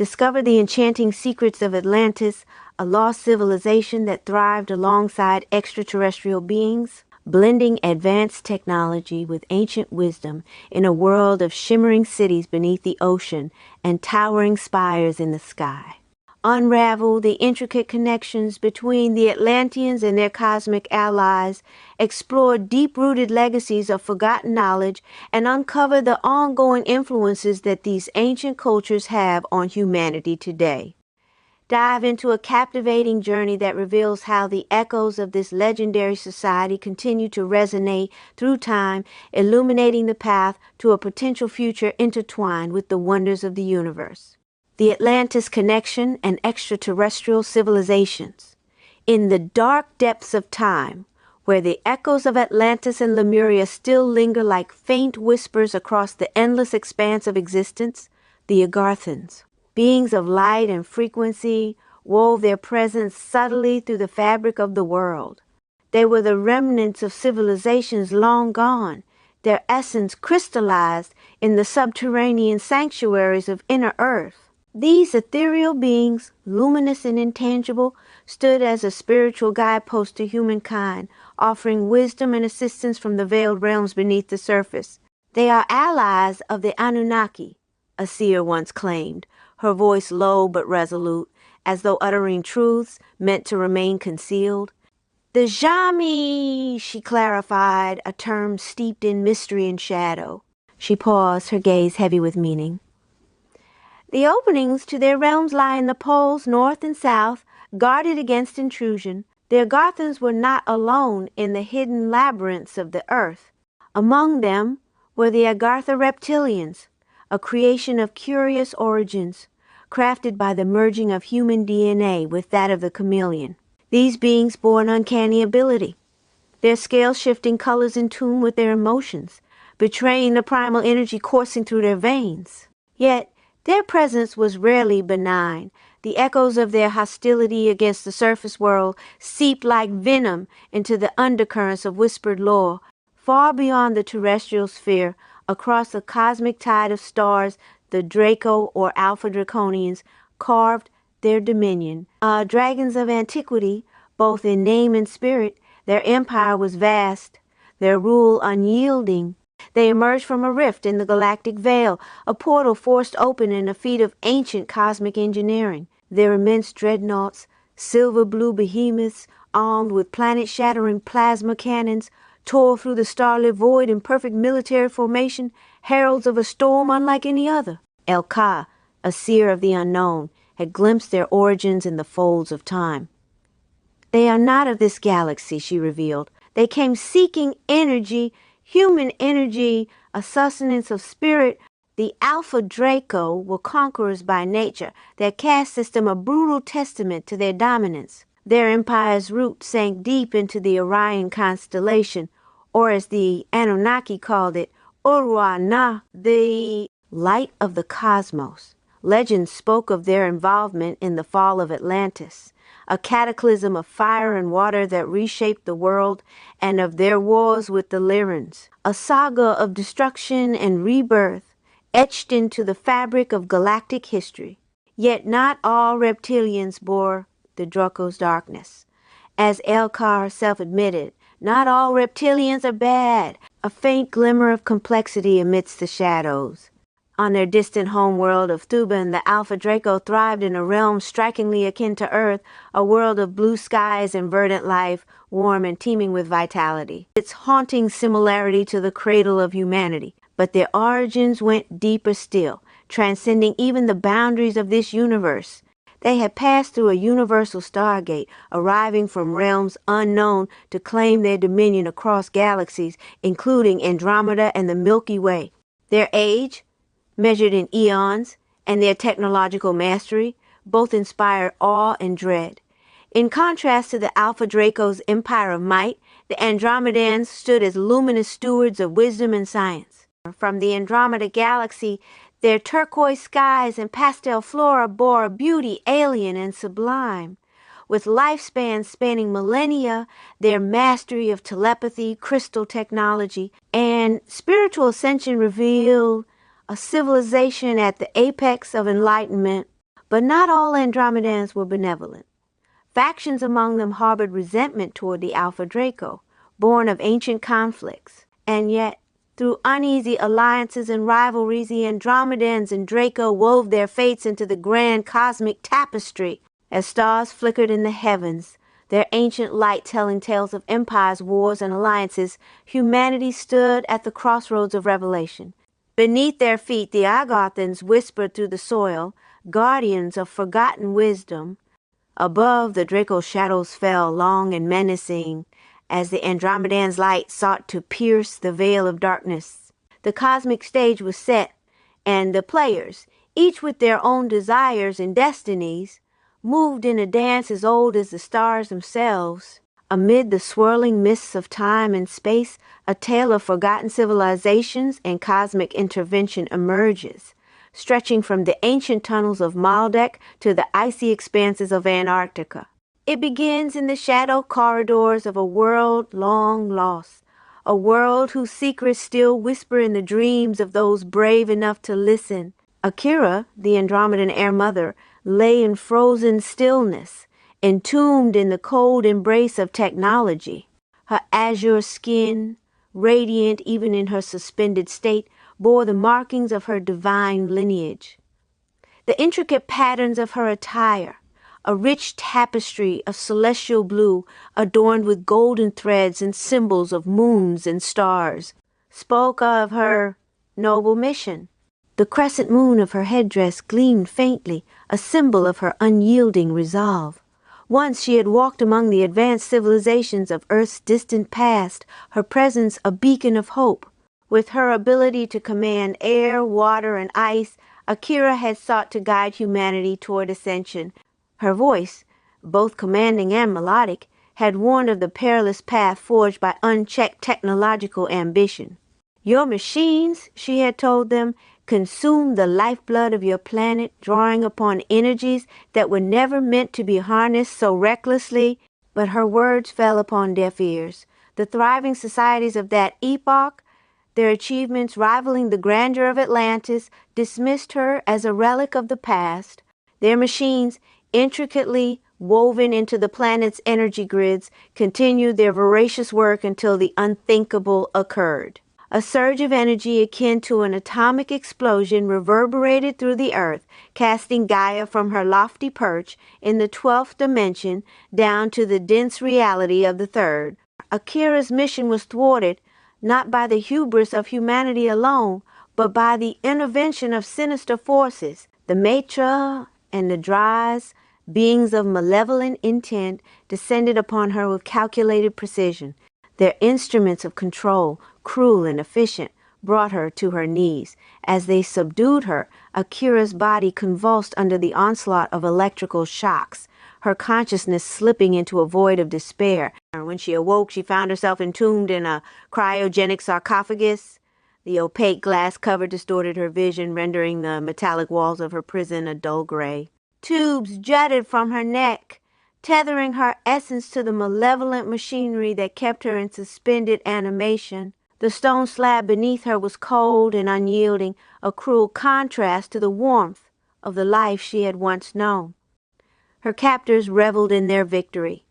discovered the enchanting secrets of Atlantis, a lost civilization that thrived alongside extraterrestrial beings, blending advanced technology with ancient wisdom in a world of shimmering cities beneath the ocean and towering spires in the sky. Unravel the intricate connections between the Atlanteans and their cosmic allies, explore deep-rooted legacies of forgotten knowledge, and uncover the ongoing influences that these ancient cultures have on humanity today. Dive into a captivating journey that reveals how the echoes of this legendary society continue to resonate through time, illuminating the path to a potential future intertwined with the wonders of the universe. The Atlantis Connection and Extraterrestrial Civilizations. In the dark depths of time, where the echoes of Atlantis and Lemuria still linger like faint whispers across the endless expanse of existence, the Agarthans, beings of light and frequency, wove their presence subtly through the fabric of the world. They were the remnants of civilizations long gone, their essence crystallized in the subterranean sanctuaries of inner earth. These ethereal beings, luminous and intangible, stood as a spiritual guidepost to humankind, offering wisdom and assistance from the veiled realms beneath the surface. They are allies of the Anunnaki, a seer once claimed, her voice low but resolute, as though uttering truths meant to remain concealed. The Jami, she clarified, a term steeped in mystery and shadow. She paused, her gaze heavy with meaning. The openings to their realms lie in the poles north and south, guarded against intrusion. The Agarthans were not alone in the hidden labyrinths of the earth. Among them were the Agartha reptilians, a creation of curious origins, crafted by the merging of human DNA with that of the chameleon. These beings bore an uncanny ability, their scale-shifting colors in tune with their emotions, betraying the primal energy coursing through their veins. Yet, their presence was rarely benign. The echoes of their hostility against the surface world seeped like venom into the undercurrents of whispered lore. Far beyond the terrestrial sphere, across a cosmic tide of stars, the Draco or Alpha Draconians carved their dominion. Dragons of antiquity, both in name and spirit, their empire was vast, their rule unyielding. They emerged from a rift in the galactic veil, a portal forced open in a feat of ancient cosmic engineering. Their immense dreadnoughts, silver-blue behemoths, armed with planet-shattering plasma cannons, tore through the starlit void in perfect military formation, heralds of a storm unlike any other. El-Ka, a seer of the unknown, had glimpsed their origins in the folds of time. They are not of this galaxy, she revealed. They came seeking energy, human energy, a sustenance of spirit. The Alpha Draco were conquerors by nature, their caste system a brutal testament to their dominance. Their empire's roots sank deep into the Orion constellation, or as the Anunnaki called it, Urwa-na, the light of the cosmos. Legends spoke of their involvement in the fall of Atlantis, a cataclysm of fire and water that reshaped the world, and of their wars with the Lyrans, a saga of destruction and rebirth etched into the fabric of galactic history. Yet not all reptilians bore the Draco's darkness. As El-Ka herself admitted, not all reptilians are bad, a faint glimmer of complexity amidst the shadows. On their distant homeworld of Thuban, the Alpha Draco thrived in a realm strikingly akin to Earth, a world of blue skies and verdant life, warm and teeming with vitality. Its haunting similarity to the cradle of humanity. But their origins went deeper still, transcending even the boundaries of this universe. They had passed through a universal stargate, arriving from realms unknown to claim their dominion across galaxies, including Andromeda and the Milky Way. Their age, measured in eons, and their technological mastery both inspired awe and dread. In contrast to the Alpha Draco's empire of might, the Andromedans stood as luminous stewards of wisdom and science. From the Andromeda galaxy, their turquoise skies and pastel flora bore a beauty alien and sublime. With lifespans spanning millennia, their mastery of telepathy, crystal technology, and spiritual ascension revealed a civilization at the apex of enlightenment, But not all Andromedans were benevolent. Factions among them harbored resentment toward the Alpha Draco, born of ancient conflicts. And yet, through uneasy alliances and rivalries, the Andromedans and Draco wove their fates into the grand cosmic tapestry. As stars flickered in the heavens, their ancient light telling tales of empires, wars, and alliances, humanity stood at the crossroads of revelation. Beneath their feet, the Agarthans whispered through the soil, guardians of forgotten wisdom. Above, the Draco's shadows fell, long and menacing, as the Andromedan's light sought to pierce the veil of darkness. The cosmic stage was set, and the players, each with their own desires and destinies, moved in a dance as old as the stars themselves. Amid the swirling mists of time and space, a tale of forgotten civilizations and cosmic intervention emerges, stretching from the ancient tunnels of Maldek to the icy expanses of Antarctica. It begins in the shadow corridors of a world long lost, a world whose secrets still whisper in the dreams of those brave enough to listen. Akira, the Andromedan air mother, lay in frozen stillness, entombed in the cold embrace of technology. Her azure skin, radiant even in her suspended state, bore the markings of her divine lineage. The intricate patterns of her attire, a rich tapestry of celestial blue adorned with golden threads and symbols of moons and stars, spoke of her noble mission. The crescent moon of her headdress gleamed faintly, a symbol of her unyielding resolve. Once she had walked among the advanced civilizations of Earth's distant past, her presence a beacon of hope. With her ability to command air, water, and ice, Akira had sought to guide humanity toward ascension. Her voice, both commanding and melodic, had warned of the perilous path forged by unchecked technological ambition. Your machines, she had told them, consume the lifeblood of your planet, drawing upon energies that were never meant to be harnessed so recklessly. But her words fell upon deaf ears. The thriving societies of that epoch, their achievements rivaling the grandeur of Atlantis, dismissed her as a relic of the past. Their machines, intricately woven into the planet's energy grids, continued their voracious work until the unthinkable occurred. A surge of energy akin to an atomic explosion reverberated through the earth, casting Gaia from her lofty perch in the 12th dimension down to the dense reality of the 3rd. Akira's mission was thwarted not by the hubris of humanity alone, but by the intervention of sinister forces. The Maitra and the Dries, beings of malevolent intent, descended upon her with calculated precision. Their instruments of control, cruel and efficient, brought her to her knees. As they subdued her, Akira's body convulsed under the onslaught of electrical shocks, her consciousness slipping into a void of despair. When she awoke, she found herself entombed in a cryogenic sarcophagus. The opaque glass cover distorted her vision, rendering the metallic walls of her prison a dull gray. Tubes jutted from her neck, tethering her essence to the malevolent machinery that kept her in suspended animation. The stone slab beneath her was cold and unyielding, a cruel contrast to the warmth of the life she had once known. Her captors reveled in their victory.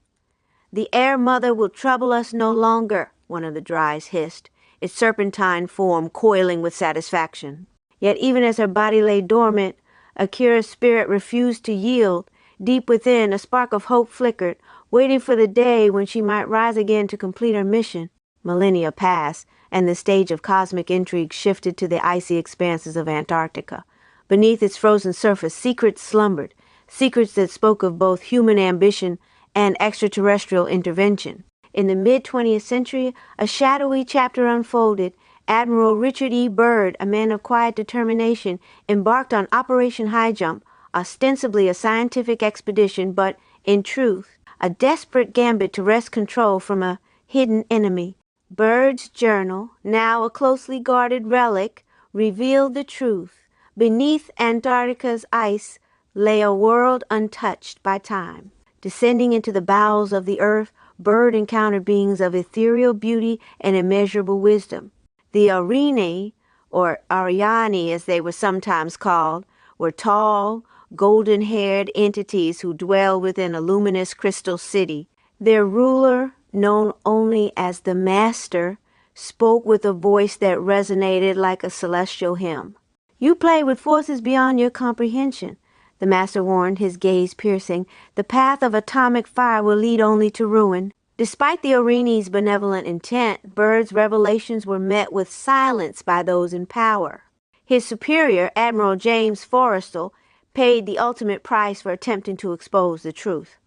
"The Air Mother will trouble us no longer," one of the Dries hissed, its serpentine form coiling with satisfaction. Yet even as her body lay dormant, Akira's spirit refused to yield. Deep within, a spark of hope flickered, waiting for the day when she might rise again to complete her mission. Millennia passed, and the stage of cosmic intrigue shifted to the icy expanses of Antarctica. Beneath its frozen surface, secrets slumbered, secrets that spoke of both human ambition and extraterrestrial intervention. In the mid-20th century, a shadowy chapter unfolded. Admiral Richard E. Byrd, a man of quiet determination, embarked on Operation High Jump, ostensibly a scientific expedition, but, in truth, a desperate gambit to wrest control from a hidden enemy. Byrd's journal, now a closely guarded relic, revealed the truth. Beneath Antarctica's ice lay a world untouched by time. Descending into the bowels of the earth, Byrd encountered beings of ethereal beauty and immeasurable wisdom. The Arini, or Ariani as they were sometimes called, were tall, golden-haired entities who dwell within a luminous crystal city. Their ruler, known only as the Master, spoke with a voice that resonated like a celestial hymn. "You play with forces beyond your comprehension," the Master warned, his gaze piercing. "The path of atomic fire will lead only to ruin." Despite the Orini's benevolent intent, Byrd's revelations were met with silence by those in power. His superior, Admiral James Forrestal, paid the ultimate price for attempting to expose the truth.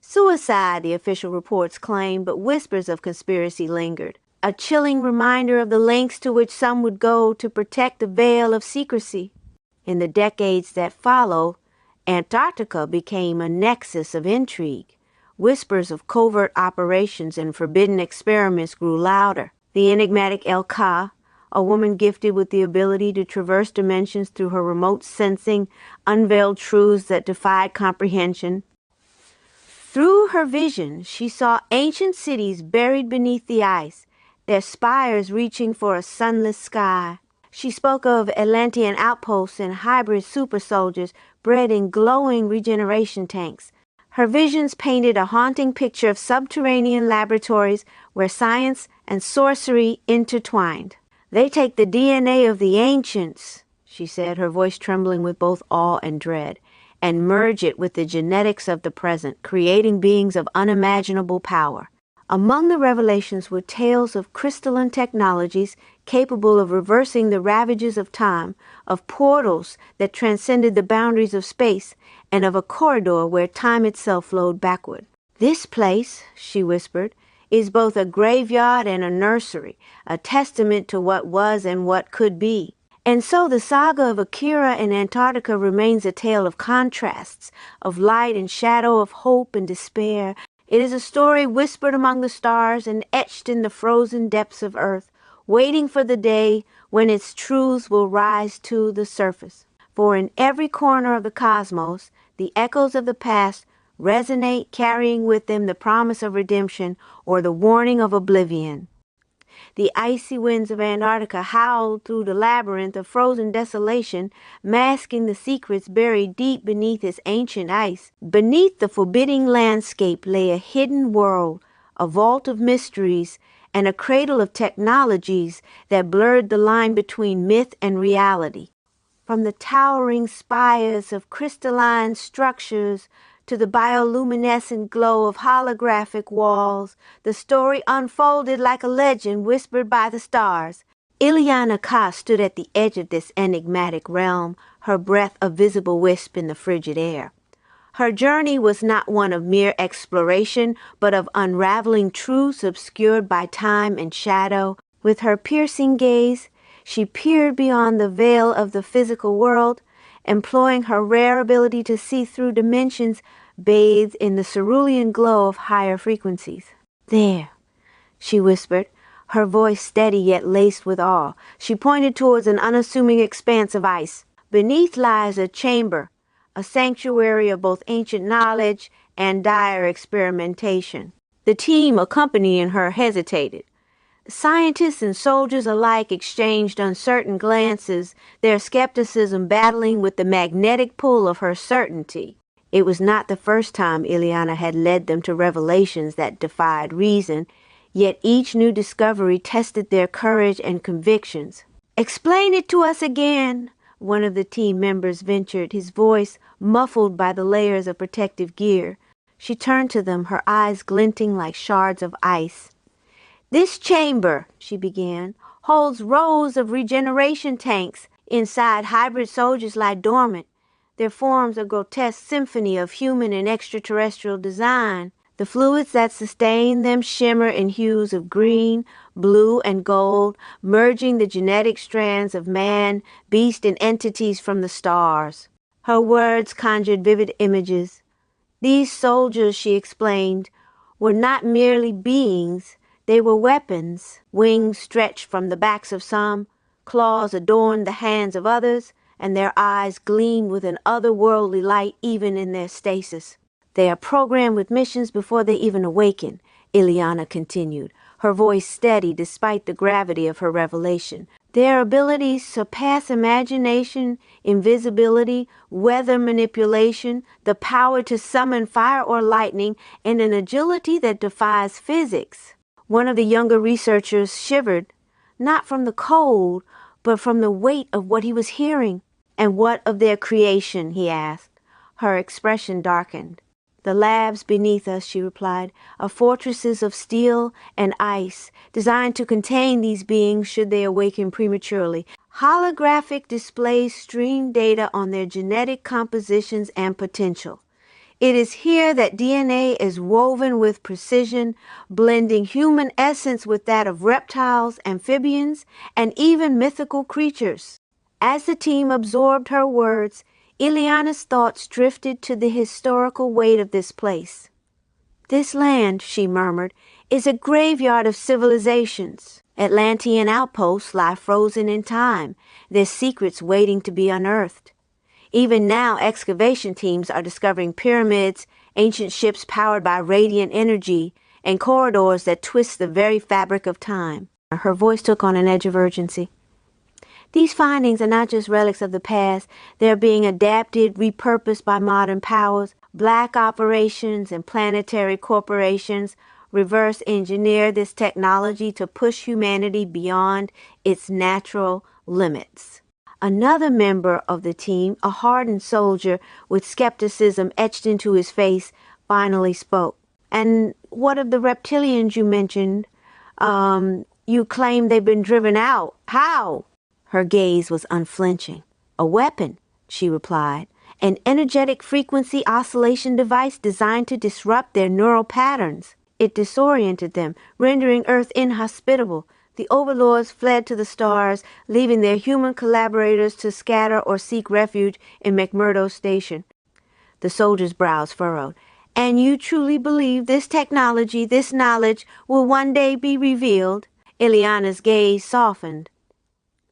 Suicide, the official reports claimed, but whispers of conspiracy lingered, a chilling reminder of the lengths to which some would go to protect the veil of secrecy. In the decades that followed, Antarctica became a nexus of intrigue. Whispers of covert operations and forbidden experiments grew louder. The enigmatic El-Ka, a woman gifted with the ability to traverse dimensions through her remote sensing, unveiled truths that defied comprehension. Through her vision, she saw ancient cities buried beneath the ice, their spires reaching for a sunless sky. She spoke of Atlantean outposts and hybrid super soldiers bred in glowing regeneration tanks. Her visions painted a haunting picture of subterranean laboratories where science and sorcery intertwined. "They take the DNA of the ancients," she said, her voice trembling with both awe and dread, "and merge it with the genetics of the present, creating beings of unimaginable power." Among the revelations were tales of crystalline technologies capable of reversing the ravages of time, of portals that transcended the boundaries of space, and of a corridor where time itself flowed backward. "This place," she whispered, "is both a graveyard and a nursery, a testament to what was and what could be." And so the saga of Akira and Antarctica remains a tale of contrasts, of light and shadow, of hope and despair. It is a story whispered among the stars and etched in the frozen depths of Earth, waiting for the day when its truths will rise to the surface. For in every corner of the cosmos, the echoes of the past resonate, carrying with them the promise of redemption or the warning of oblivion. The icy winds of Antarctica howled through the labyrinth of frozen desolation, masking the secrets buried deep beneath its ancient ice. Beneath the forbidding landscape lay a hidden world, a vault of mysteries, and a cradle of technologies that blurred the line between myth and reality. From the towering spires of crystalline structures to the bioluminescent glow of holographic walls, the story unfolded like a legend whispered by the stars. Ileana Ka stood at the edge of this enigmatic realm, her breath a visible wisp in the frigid air. Her journey was not one of mere exploration, but of unraveling truths obscured by time and shadow. With her piercing gaze, she peered beyond the veil of the physical world, employing her rare ability to see through dimensions bathed in the cerulean glow of higher frequencies. "There," she whispered, her voice steady yet laced with awe. She pointed towards an unassuming expanse of ice. "Beneath lies a chamber, a sanctuary of both ancient knowledge and dire experimentation." The team accompanying her hesitated. Scientists and soldiers alike exchanged uncertain glances, their skepticism battling with the magnetic pull of her certainty. It was not the first time Ileana had led them to revelations that defied reason, yet each new discovery tested their courage and convictions. "Explain it to us again," one of the team members ventured, his voice muffled by the layers of protective gear. She turned to them, her eyes glinting like shards of ice. "This chamber," she began, "holds rows of regeneration tanks. Inside, hybrid soldiers lie dormant. Their forms a grotesque symphony of human and extraterrestrial design. The fluids that sustain them shimmer in hues of green, blue, and gold, merging the genetic strands of man, beast, and entities from the stars." Her words conjured vivid images. These soldiers, she explained, were not merely beings. They were weapons. Wings stretched from the backs of some, claws adorned the hands of others, and their eyes gleamed with an otherworldly light even in their stasis. "They are programmed with missions before they even awaken," Ileana continued, her voice steady despite the gravity of her revelation. Their abilities surpass imagination, invisibility, weather manipulation, the power to summon fire or lightning, and an agility that defies physics. One of the younger researchers shivered, not from the cold, but from the weight of what he was hearing. "And what of their creation?" he asked. Her expression darkened. "The labs beneath us," she replied, "are fortresses of steel and ice, designed to contain these beings should they awaken prematurely. Holographic displays stream data on their genetic compositions and potential. It is here that DNA is woven with precision, blending human essence with that of reptiles, amphibians, and even mythical creatures." As the team absorbed her words, Ileana's thoughts drifted to the historical weight of this place. "This land," she murmured, "is a graveyard of civilizations. Atlantean outposts lie frozen in time, their secrets waiting to be unearthed. Even now, excavation teams are discovering pyramids, ancient ships powered by radiant energy, and corridors that twist the very fabric of time." Her voice took on an edge of urgency. "These findings are not just relics of the past. They're being adapted, repurposed by modern powers. Black operations and planetary corporations reverse engineer this technology to push humanity beyond its natural limits." Another member of the team, a hardened soldier with skepticism etched into his face, finally spoke. "And what of the reptilians you mentioned? You claim they've been driven out. How?" Her gaze was unflinching. "A weapon," she replied. "An energetic frequency oscillation device designed to disrupt their neural patterns. It disoriented them, rendering Earth inhospitable. The overlords fled to the stars, leaving their human collaborators to scatter or seek refuge in McMurdo Station." The soldier's brows furrowed. "And you truly believe this technology, this knowledge, will one day be revealed?" Ileana's gaze softened.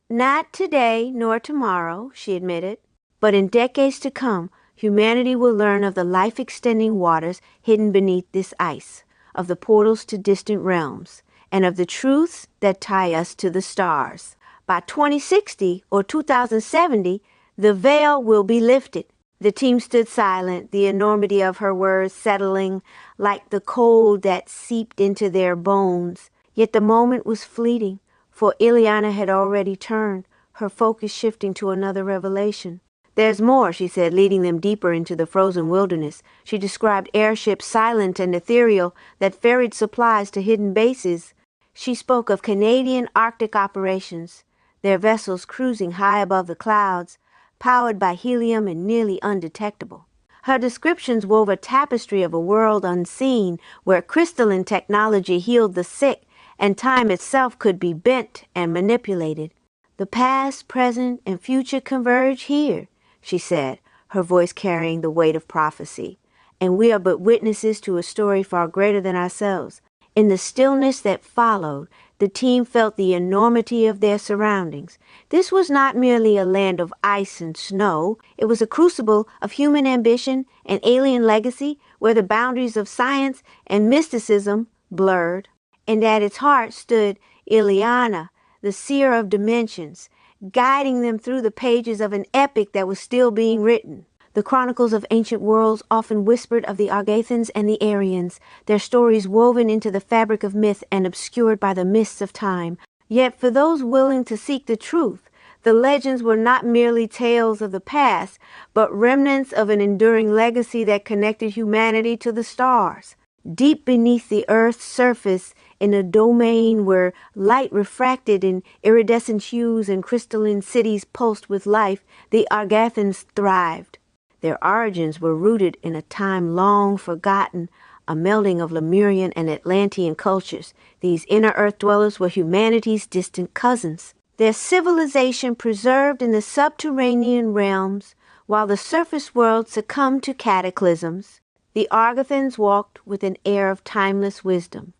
"Not today nor tomorrow," she admitted, "but in decades to come, humanity will learn of the life-extending waters hidden beneath this ice, of the portals to distant realms, and of the truths that tie us to the stars. By 2060 or 2070, the veil will be lifted." The team stood silent, the enormity of her words settling like the cold that seeped into their bones. Yet the moment was fleeting, for Ileana had already turned, her focus shifting to another revelation. "There's more," she said, leading them deeper into the frozen wilderness. She described airships silent and ethereal that ferried supplies to hidden bases. She spoke of Canadian Arctic operations, their vessels cruising high above the clouds, powered by helium and nearly undetectable. Her descriptions wove a tapestry of a world unseen, where crystalline technology healed the sick, and time itself could be bent and manipulated. "The past, present, and future converge here," she said, her voice carrying the weight of prophecy. "And we are but witnesses to a story far greater than ourselves." In the stillness that followed, the team felt the enormity of their surroundings. This was not merely a land of ice and snow. It was a crucible of human ambition and alien legacy, where the boundaries of science and mysticism blurred. And at its heart stood Ileana, the seer of dimensions, guiding them through the pages of an epic that was still being written. The chronicles of ancient worlds often whispered of the Argathans and the Aryans, their stories woven into the fabric of myth and obscured by the mists of time. Yet for those willing to seek the truth, the legends were not merely tales of the past, but remnants of an enduring legacy that connected humanity to the stars. Deep beneath the Earth's surface, in a domain where light refracted in iridescent hues and crystalline cities pulsed with life, the Argathans thrived. Their origins were rooted in a time long forgotten, a melding of Lemurian and Atlantean cultures. These inner Earth dwellers were humanity's distant cousins. Their civilization preserved in the subterranean realms, while the surface world succumbed to cataclysms. The Argathans walked with an air of timeless wisdom.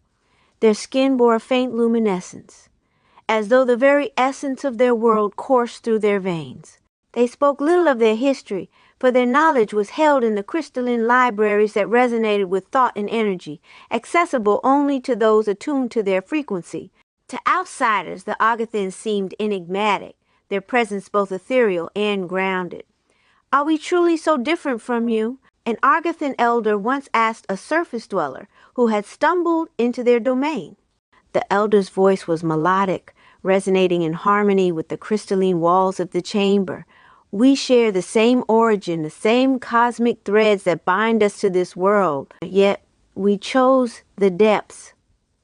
Their skin bore a faint luminescence, as though the very essence of their world coursed through their veins. They spoke little of their history, for their knowledge was held in the crystalline libraries that resonated with thought and energy, accessible only to those attuned to their frequency. To outsiders, the Agathans seemed enigmatic, their presence both ethereal and grounded. "Are we truly so different from you?" an Agathan elder once asked a surface dweller who had stumbled into their domain. The elder's voice was melodic, resonating in harmony with the crystalline walls of the chamber. "We share the same origin, the same cosmic threads that bind us to this world, yet we chose the depths,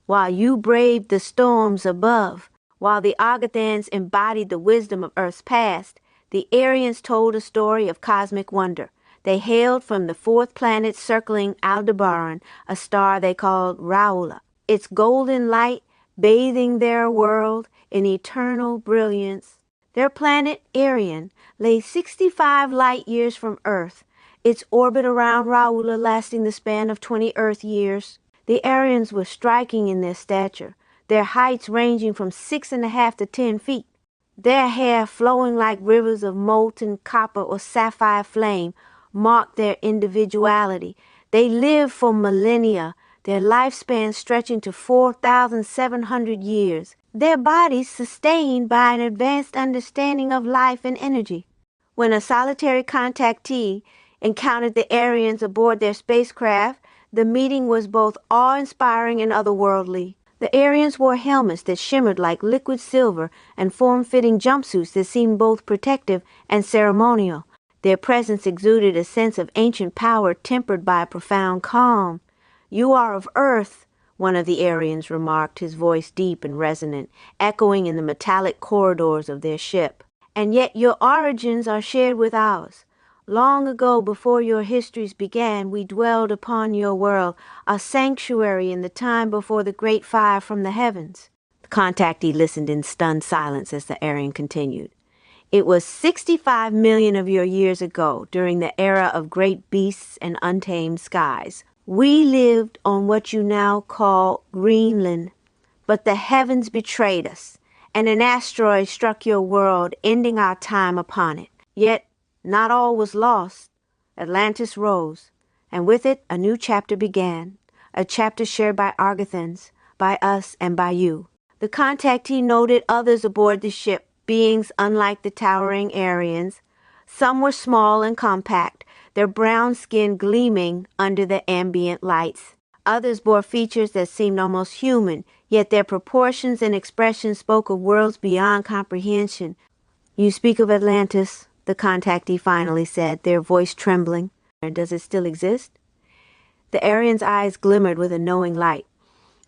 while you braved the storms above." While the Agathans embodied the wisdom of Earth's past, the Aryans told a story of cosmic wonder. They hailed from the fourth planet circling Aldebaran, a star they called Raula, its golden light bathing their world in eternal brilliance. Their planet, Arian, lay 65 light years from Earth, its orbit around Raula lasting the span of 20 Earth years. The Aryans were striking in their stature, their heights ranging from 6.5 to 10 feet. Their hair, flowing like rivers of molten copper or sapphire flame, marked their individuality. They lived for millennia, their lifespan stretching to 4,700 years, their bodies sustained by an advanced understanding of life and energy. When a solitary contactee encountered the Aryans aboard their spacecraft, the meeting was both awe-inspiring and otherworldly. The Aryans wore helmets that shimmered like liquid silver and form-fitting jumpsuits that seemed both protective and ceremonial. Their presence exuded a sense of ancient power tempered by a profound calm. "You are of Earth," one of the Aryans remarked, his voice deep and resonant, echoing in the metallic corridors of their ship. "And yet your origins are shared with ours. Long ago, before your histories began, we dwelled upon your world, a sanctuary in the time before the great fire from the heavens." The contactee listened in stunned silence as the Aryan continued. "It was 65 million of your years ago, during the era of great beasts and untamed skies. We lived on what you now call Greenland, but the heavens betrayed us, and an asteroid struck your world, ending our time upon it. Yet not all was lost. Atlantis rose, and with it a new chapter began, a chapter shared by Agathans, by us, and by you." The contactee noted others aboard the ship, beings unlike the towering Aryans. Some were small and compact, their brown skin gleaming under the ambient lights. Others bore features that seemed almost human, yet their proportions and expressions spoke of worlds beyond comprehension. "You speak of Atlantis," the contactee finally said, their voice trembling. "Does it still exist?" The Aryan's eyes glimmered with a knowing light.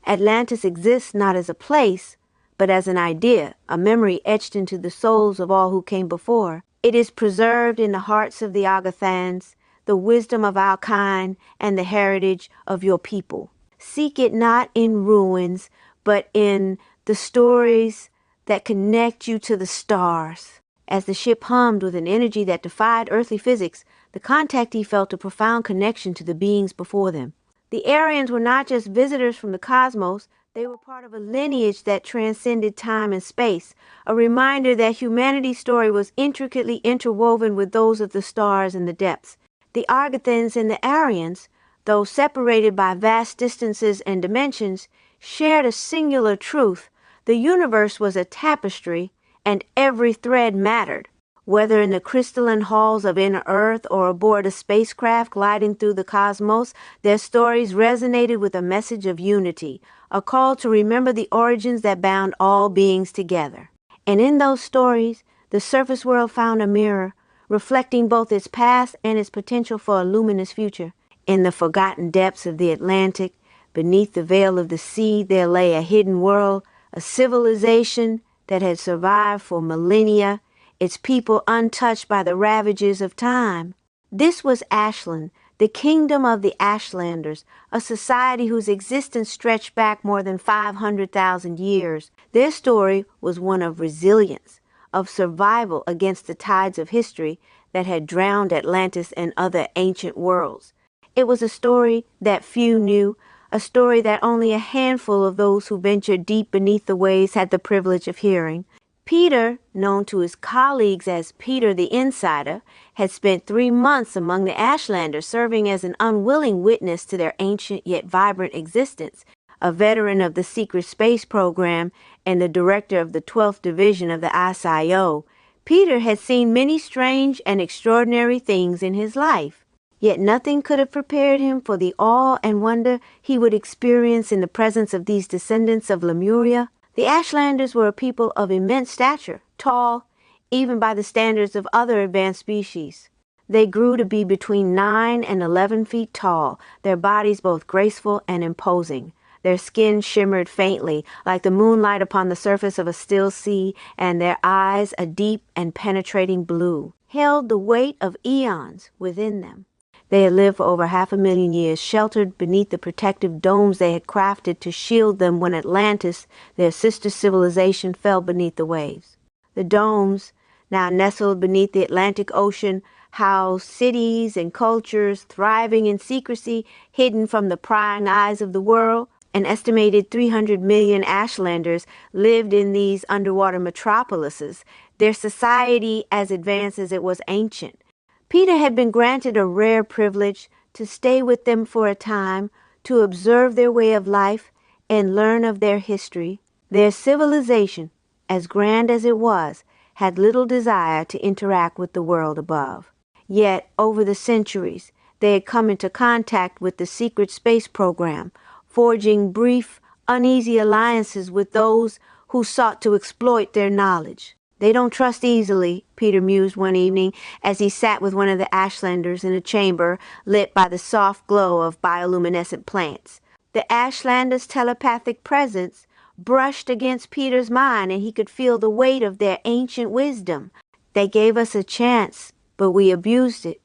"Atlantis exists not as a place, but as an idea, a memory etched into the souls of all who came before. It is preserved in the hearts of the Agathans, the wisdom of our kind, and the heritage of your people. Seek it not in ruins, but in the stories that connect you to the stars." As the ship hummed with an energy that defied earthly physics, the contactee felt a profound connection to the beings before them. The Aryans were not just visitors from the cosmos, they were part of a lineage that transcended time and space, a reminder that humanity's story was intricately interwoven with those of the stars and the depths. The Agathans and the Aryans, though separated by vast distances and dimensions, shared a singular truth. The universe was a tapestry, and every thread mattered. Whether in the crystalline halls of inner Earth or aboard a spacecraft gliding through the cosmos, their stories resonated with a message of unity, a call to remember the origins that bound all beings together. And in those stories, the surface world found a mirror, reflecting both its past and its potential for a luminous future. In the forgotten depths of the Atlantic, beneath the veil of the sea, there lay a hidden world, a civilization that had survived for millennia, its people untouched by the ravages of time. This was Ashland, the kingdom of the Ashlanders, a society whose existence stretched back more than 500,000 years. Their story was one of resilience, of survival against the tides of history that had drowned Atlantis and other ancient worlds. It was a story that few knew, a story that only a handful of those who ventured deep beneath the waves had the privilege of hearing. Peter, known to his colleagues as Peter the Insider, had spent 3 months among the Ashlanders, serving as an unwilling witness to their ancient yet vibrant existence. A veteran of the secret space program and the director of the 12th Division of the ISIO, Peter had seen many strange and extraordinary things in his life. Yet nothing could have prepared him for the awe and wonder he would experience in the presence of these descendants of Lemuria. The Ashlanders were a people of immense stature, tall, even by the standards of other advanced species. They grew to be between 9 and 11 feet tall, their bodies both graceful and imposing. Their skin shimmered faintly, like the moonlight upon the surface of a still sea, and their eyes, a deep and penetrating blue, held the weight of eons within them. They had lived for over 500,000 years, sheltered beneath the protective domes they had crafted to shield them when Atlantis, their sister civilization, fell beneath the waves. The domes, now nestled beneath the Atlantic Ocean, housed cities and cultures thriving in secrecy, hidden from the prying eyes of the world. An estimated 300 million Ashlanders lived in these underwater metropolises, their society as advanced as it was ancient. Peter had been granted a rare privilege to stay with them for a time, to observe their way of life and learn of their history. Their civilization, as grand as it was, had little desire to interact with the world above. Yet, over the centuries, they had come into contact with the secret space program, forging brief, uneasy alliances with those who sought to exploit their knowledge. They don't trust easily, Peter mused one evening as he sat with one of the Ashlanders in a chamber lit by the soft glow of bioluminescent plants. The Ashlanders' telepathic presence brushed against Peter's mind, and he could feel the weight of their ancient wisdom. They gave us a chance, but we abused it.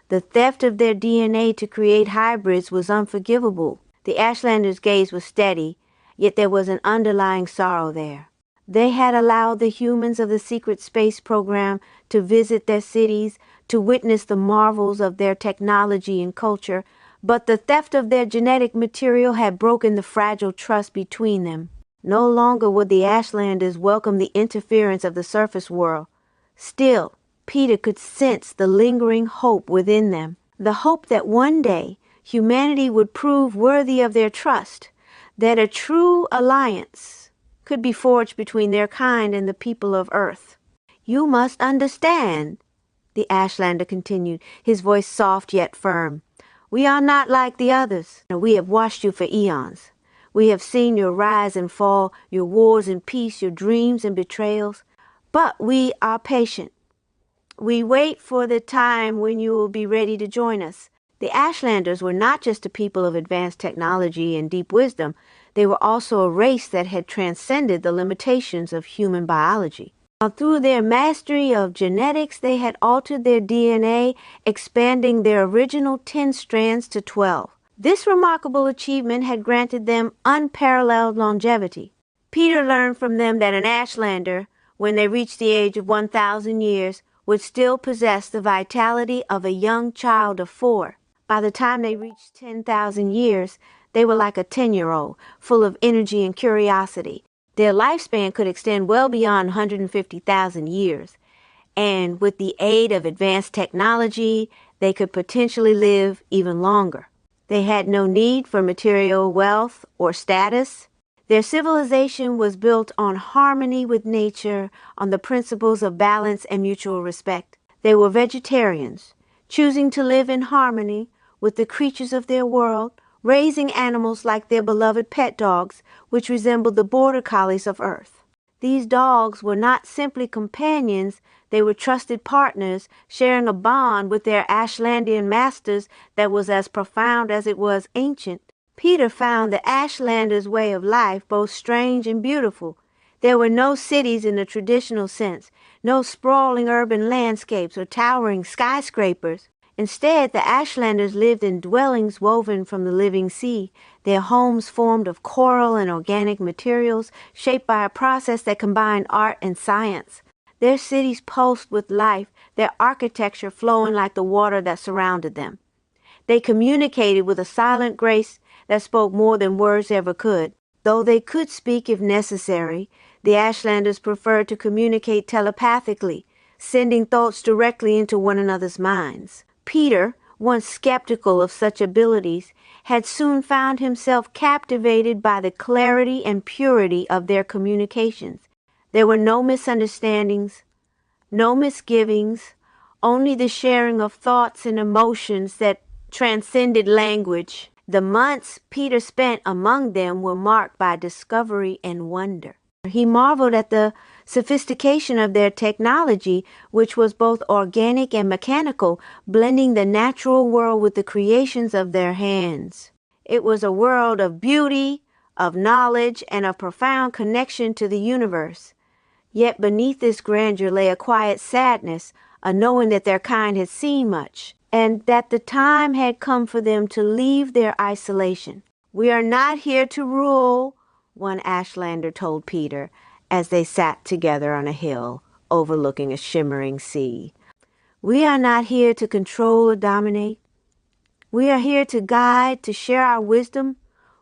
The theft of their DNA to create hybrids was unforgivable. The Ashlanders' gaze was steady, yet there was an underlying sorrow there. They had allowed the humans of the secret space program to visit their cities, to witness the marvels of their technology and culture, but the theft of their genetic material had broken the fragile trust between them. No longer would the Ashlanders welcome the interference of the surface world. Still, Peter could sense the lingering hope within them, the hope that one day humanity would prove worthy of their trust, that a true alliance could be forged between their kind and the people of Earth. "You must understand," the Ashlander continued, his voice soft yet firm. "We are not like the others. We have watched you for eons. We have seen your rise and fall, your wars and peace, your dreams and betrayals. But we are patient. We wait for the time when you will be ready to join us." The Ashlanders were not just a people of advanced technology and deep wisdom. They were also a race that had transcended the limitations of human biology. Through their mastery of genetics, they had altered their DNA, expanding their original 10 strands to 12. This remarkable achievement had granted them unparalleled longevity. Peter learned from them that an Ashlander, when they reached the age of 1,000 years, would still possess the vitality of a young child of 4. By the time they reached 10,000 years, they were like a 10-year-old, full of energy and curiosity. Their lifespan could extend well beyond 150,000 years, and with the aid of advanced technology, they could potentially live even longer. They had no need for material wealth or status. Their civilization was built on harmony with nature, on the principles of balance and mutual respect. They were vegetarians, choosing to live in harmony with the creatures of their world, raising animals like their beloved pet dogs, which resembled the border collies of Earth. These dogs were not simply companions, they were trusted partners, sharing a bond with their Ashlandian masters that was as profound as it was ancient. Peter found the Ashlanders' way of life both strange and beautiful. There were no cities in the traditional sense, no sprawling urban landscapes or towering skyscrapers. Instead, the Ashlanders lived in dwellings woven from the living sea, their homes formed of coral and organic materials, shaped by a process that combined art and science. Their cities pulsed with life, their architecture flowing like the water that surrounded them. They communicated with a silent grace that spoke more than words ever could. Though they could speak if necessary, The Ashlanders preferred to communicate telepathically, sending thoughts directly into one another's minds. Peter, once skeptical of such abilities, had soon found himself captivated by the clarity and purity of their communications. There were no misunderstandings, no misgivings, only the sharing of thoughts and emotions that transcended language. The months Peter spent among them were marked by discovery and wonder. He marveled at the sophistication of their technology, which was both organic and mechanical, blending the natural world with the creations of their hands. It was a world of beauty, of knowledge, and of profound connection to the universe. Yet beneath this grandeur lay a quiet sadness, a knowing that their kind had seen much, and that the time had come for them to leave their isolation. "We are not here to rule," one Ashlander told Peter as they sat together on a hill overlooking a shimmering sea. "We are not here to control or dominate. We are here to guide, to share our wisdom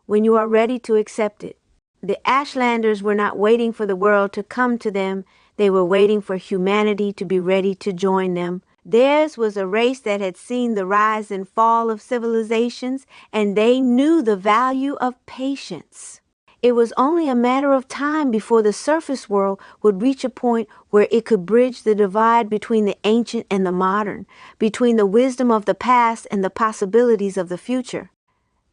when you are ready to accept it." The Ashlanders were not waiting for the world to come to them. They were waiting for humanity to be ready to join them. Theirs was a race that had seen the rise and fall of civilizations, and they knew the value of patience. It was only a matter of time before the surface world would reach a point where it could bridge the divide between the ancient and the modern, between the wisdom of the past and the possibilities of the future.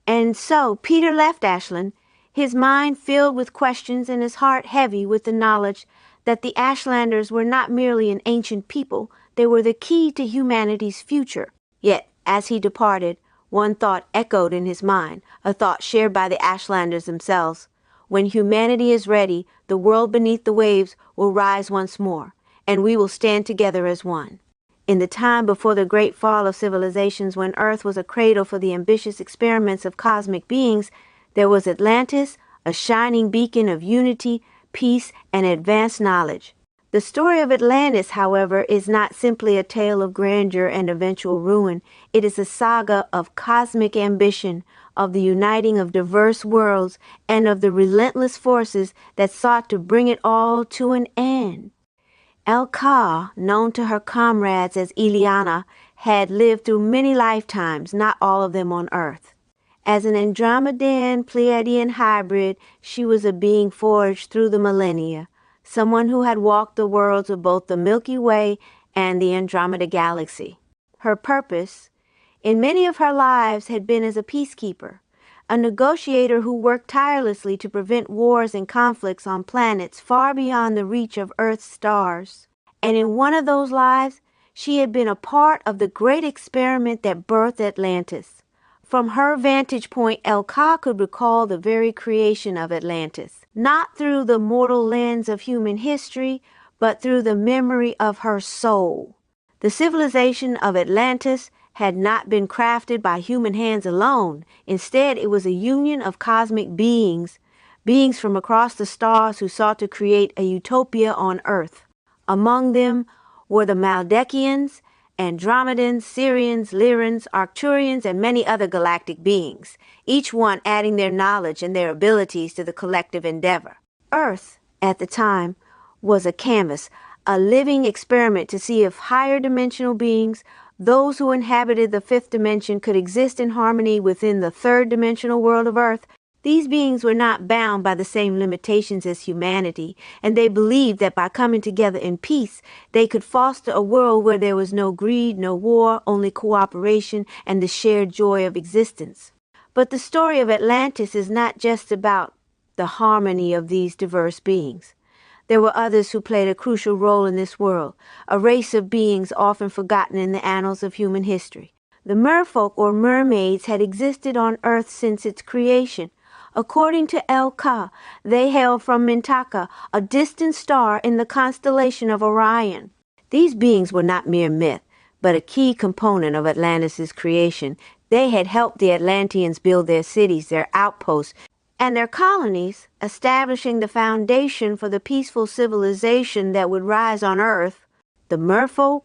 And so Peter left Ashland, his mind filled with questions and his heart heavy with the knowledge that the Ashlanders were not merely an ancient people, they were the key to humanity's future. Yet, as he departed, one thought echoed in his mind, a thought shared by the Ashlanders themselves. When humanity is ready, the world beneath the waves will rise once more, and we will stand together as one. In the time before the great fall of civilizations, when Earth was a cradle for the ambitious experiments of cosmic beings, there was Atlantis, a shining beacon of unity, peace, and advanced knowledge. The story of Atlantis, however, is not simply a tale of grandeur and eventual ruin. It is a saga of cosmic ambition, of the uniting of diverse worlds, and of the relentless forces that sought to bring it all to an end. El-Ka, known to her comrades as Ileana, had lived through many lifetimes, not all of them on Earth. As an Andromedan Pleiadian hybrid, she was a being forged through the millennia, someone who had walked the worlds of both the Milky Way and the Andromeda Galaxy. Her purpose, in many of her lives, had been as a peacekeeper, a negotiator who worked tirelessly to prevent wars and conflicts on planets far beyond the reach of Earth's stars. And in one of those lives, she had been a part of the great experiment that birthed Atlantis. From her vantage point, El-Ka could recall the very creation of Atlantis, not through the mortal lens of human history, but through the memory of her soul. The civilization of Atlantis had not been crafted by human hands alone. Instead, it was a union of cosmic beings, beings from across the stars who sought to create a utopia on Earth. Among them were the Maldekians, Andromedans, Syrians, Lyrans, Arcturians, and many other galactic beings, each one adding their knowledge and their abilities to the collective endeavor. Earth, at the time, was a canvas, a living experiment to see if higher dimensional beings, those who inhabited the fifth dimension, could exist in harmony within the third dimensional world of Earth. These beings were not bound by the same limitations as humanity, and they believed that by coming together in peace, they could foster a world where there was no greed, no war, only cooperation and the shared joy of existence. But the story of Atlantis is not just about the harmony of these diverse beings. There were others who played a crucial role in this world, a race of beings often forgotten in the annals of human history. The merfolk or mermaids had existed on Earth since its creation. According to El-Ka, they hail from Mintaka, a distant star in the constellation of Orion. These beings were not mere myth, but a key component of Atlantis' creation. They had helped the Atlanteans build their cities, their outposts, and their colonies, establishing the foundation for the peaceful civilization that would rise on Earth. The merfolk,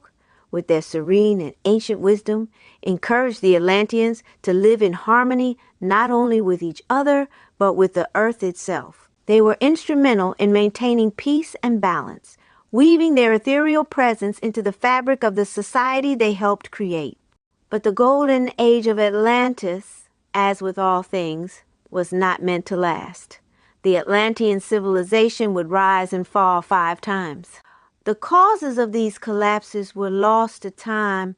with their serene and ancient wisdom, encouraged the Atlanteans to live in harmony not only with each other, but with the Earth itself. They were instrumental in maintaining peace and balance, weaving their ethereal presence into the fabric of the society they helped create. But the golden age of Atlantis, as with all things, was not meant to last. The Atlantean civilization would rise and fall 5 times. The causes of these collapses were lost to time,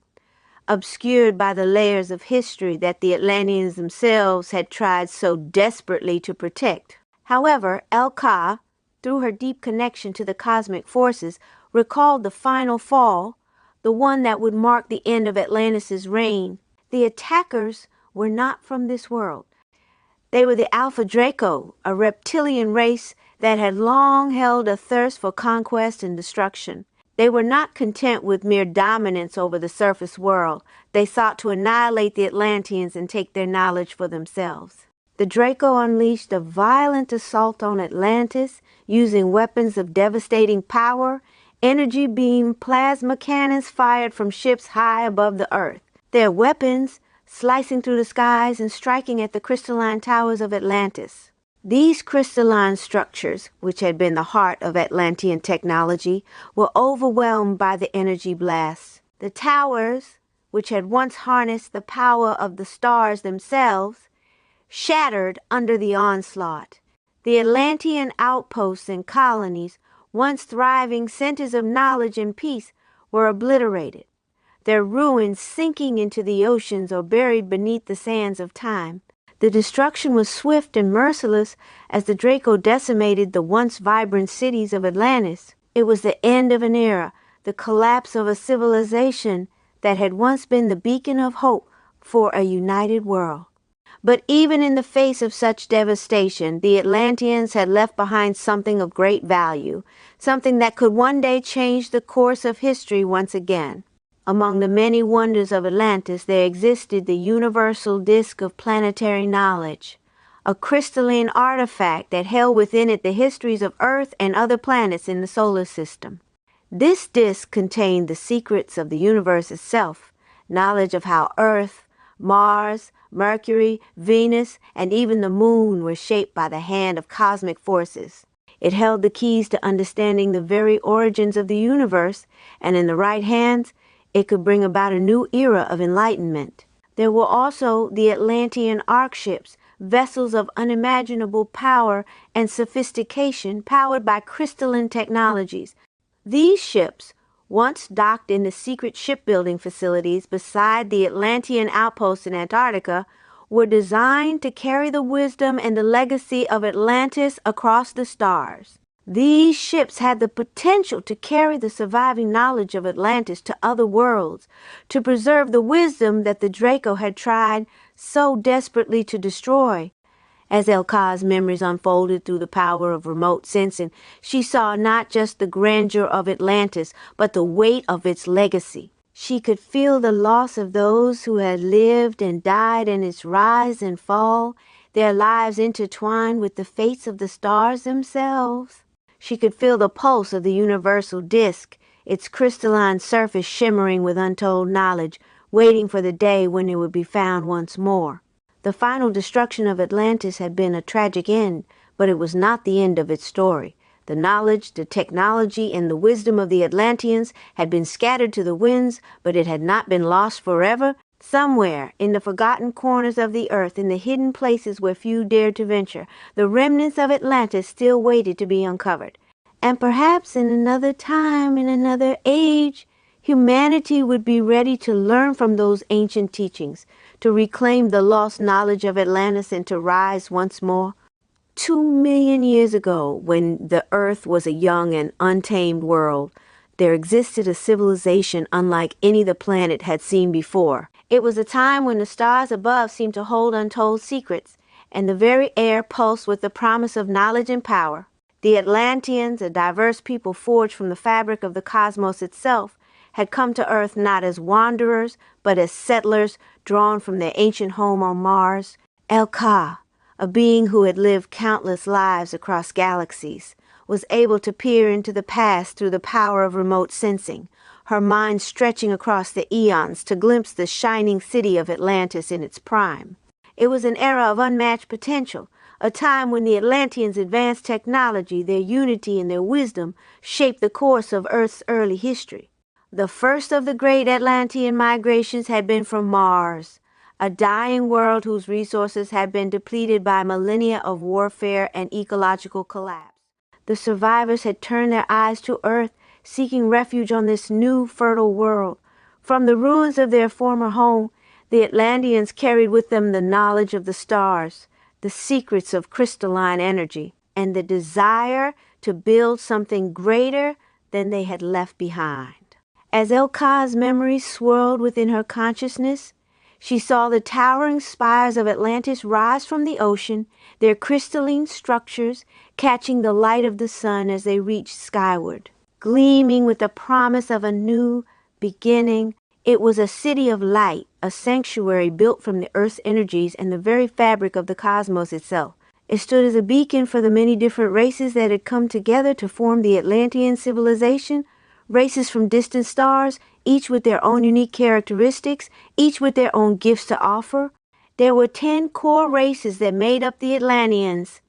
obscured by the layers of history that the Atlanteans themselves had tried so desperately to protect. However, El-Ka, through her deep connection to the cosmic forces, recalled the final fall, the one that would mark the end of Atlantis' reign. The attackers were not from this world. They were the Alpha Draco, a reptilian race that had long held a thirst for conquest and destruction. They were not content with mere dominance over the surface world. They sought to annihilate the Atlanteans and take their knowledge for themselves. The Draco unleashed a violent assault on Atlantis, using weapons of devastating power, energy beam plasma cannons fired from ships high above the earth. Their weapons slicing through the skies and striking at the crystalline towers of Atlantis. These crystalline structures, which had been the heart of Atlantean technology, were overwhelmed by the energy blasts. The towers, which had once harnessed the power of the stars themselves, shattered under the onslaught. The Atlantean outposts and colonies, once thriving centers of knowledge and peace, were obliterated, their ruins sinking into the oceans or buried beneath the sands of time. The destruction was swift and merciless as the Draco decimated the once vibrant cities of Atlantis. It was the end of an era, the collapse of a civilization that had once been the beacon of hope for a united world. But even in the face of such devastation, the Atlanteans had left behind something of great value, something that could one day change the course of history once again. Among the many wonders of Atlantis, there existed the universal disk of planetary knowledge, a crystalline artifact that held within it the histories of Earth and other planets in the solar system. This disk contained the secrets of the universe itself, knowledge of how Earth, Mars, Mercury, Venus, and even the moon were shaped by the hand of cosmic forces. It held the keys to understanding the very origins of the universe, and in the right hands, it could bring about a new era of enlightenment. There were also the Atlantean ark ships, vessels of unimaginable power and sophistication powered by crystalline technologies. These ships, once docked in the secret shipbuilding facilities beside the Atlantean outposts in Antarctica, were designed to carry the wisdom and the legacy of Atlantis across the stars. These ships had the potential to carry the surviving knowledge of Atlantis to other worlds, to preserve the wisdom that the Draco had tried so desperately to destroy. As El-Ka's memories unfolded through the power of remote sensing, she saw not just the grandeur of Atlantis, but the weight of its legacy. She could feel the loss of those who had lived and died in its rise and fall, their lives intertwined with the fates of the stars themselves. She could feel the pulse of the universal disk, its crystalline surface shimmering with untold knowledge, waiting for the day when it would be found once more. The final destruction of Atlantis had been a tragic end, but it was not the end of its story. The knowledge, the technology, and the wisdom of the Atlanteans had been scattered to the winds, but it had not been lost forever. Somewhere in the forgotten corners of the earth, in the hidden places where few dared to venture, the remnants of Atlantis still waited to be uncovered. And perhaps in another time, in another age, humanity would be ready to learn from those ancient teachings, to reclaim the lost knowledge of Atlantis and to rise once more. 2 million years ago, when the earth was a young and untamed world, there existed a civilization unlike any the planet had seen before. It was a time when the stars above seemed to hold untold secrets, and the very air pulsed with the promise of knowledge and power. The Atlanteans, a diverse people forged from the fabric of the cosmos itself, had come to Earth not as wanderers, but as settlers drawn from their ancient home on Mars. El-Ka, a being who had lived countless lives across galaxies, was able to peer into the past through the power of remote sensing, her mind stretching across the eons to glimpse the shining city of Atlantis in its prime. It was an era of unmatched potential, a time when the Atlanteans' advanced technology, their unity, and their wisdom shaped the course of Earth's early history. The first of the great Atlantean migrations had been from Mars, a dying world whose resources had been depleted by millennia of warfare and ecological collapse. The survivors had turned their eyes to Earth, seeking refuge on this new, fertile world. From the ruins of their former home, the Atlanteans carried with them the knowledge of the stars, the secrets of crystalline energy, and the desire to build something greater than they had left behind. As Elka's memories swirled within her consciousness, she saw the towering spires of Atlantis rise from the ocean, their crystalline structures catching the light of the sun as they reached skyward. Gleaming with the promise of a new beginning, it was a city of light, a sanctuary built from the Earth's energies and the very fabric of the cosmos itself. It stood as a beacon for the many different races that had come together to form the Atlantean civilization, races from distant stars, each with their own unique characteristics, each with their own gifts to offer. There were 10 core races that made up the Atlanteans,